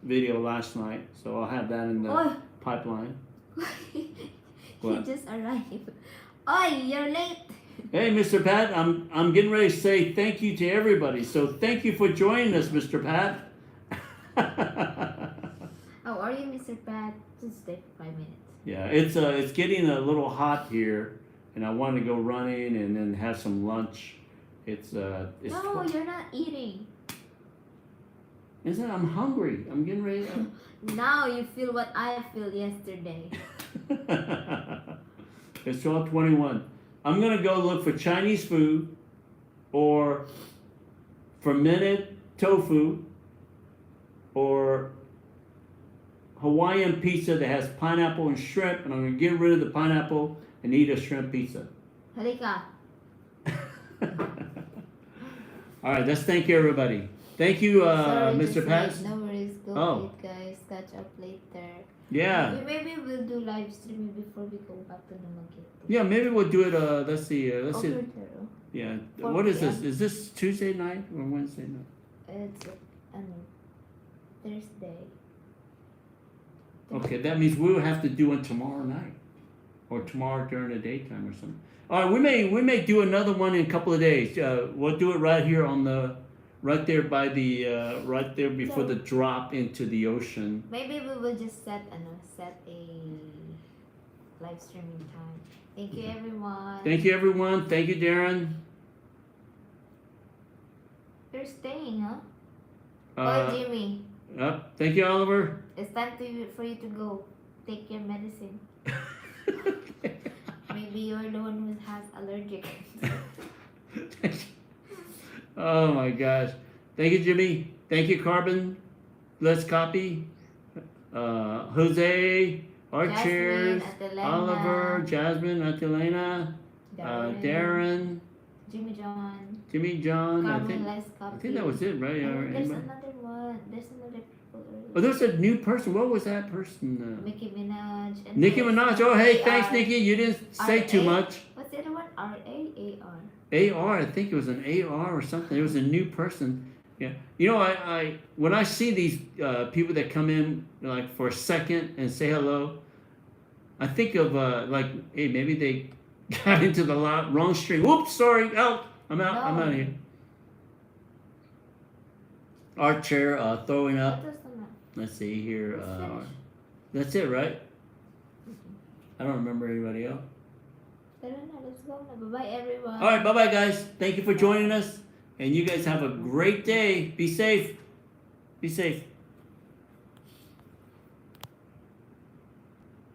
video last night, so I'll have that in the pipeline. You just arrived. Oi, you're late. Hey, Mr. Pat, I'm getting ready to say thank you to everybody. So thank you for joining us, Mr. Pat. How are you, Mr. Pat? Just stay for 5 minutes. Yeah, it's getting a little hot here, and I want to go running and then have some lunch. It's No, you're not eating. Is that I'm hungry? I'm getting ready. Now you feel what I feel yesterday. It's 12:21. I'm gonna go look for Chinese food or fermented tofu or Hawaiian pizza that has pineapple and shrimp, and I'm gonna get rid of the pineapple and eat a shrimp pizza. Halika. All right, let's thank you, everybody. Thank you, Sorry, Mr. just Pat. late. No worries. Go eat, guys. Catch up later. Yeah. Maybe we'll do live streaming before we go back to Dumaguete. Yeah, maybe we'll do it. Let's see. Let's see. Yeah. 4 What is PM. this? Is this Tuesday night or Wednesday night? It's Thursday. Okay, that means we'll have to do it tomorrow night, or tomorrow during the daytime or something. All right, we may do another one in a couple of days. We'll do it right here on the, right there by the, right there before the drop into the ocean. Maybe we will just set a live streaming time. Thank you, everyone. Thank you, everyone. Thank you, Darren. You're staying, huh? Uh, Jimmy. Thank you, Oliver. It's time for you to go. Take your medicine. Maybe you're the one who has allergic. Oh my gosh. Thank you, Jimmy. Thank you, Carbon. Let's copy. Jose, Archers, Jasmine, Oliver, Jasmine, Atilena, Darren, Jimmy John. Jimmy John. Carmen, let's I copy. think that was it, right? There's Anybody? another one. There's another people. Oh, there's a new person. What was that person? Nicki Minaj. And Nicki Minaj. Oh, hey, thanks, AR. Nicki. You didn't say too much. What's the other one? R-A-A-R. AR, I think it was an AR or something. It was a new person. Yeah, you know, I when I see these people that come in like for a second and say hello, I think of like, hey, maybe they got into the wrong stream. Whoops, sorry, out. I'm out. I'm out of here. Archer throwing up. What was the one? Let's see here. Let's finish. That's it, right? I don't remember anybody else. I don't know. Let's go now. Bye-bye, everyone. All right, bye-bye, guys. Thank you for joining us. And you guys have a great day. Be safe. Be safe.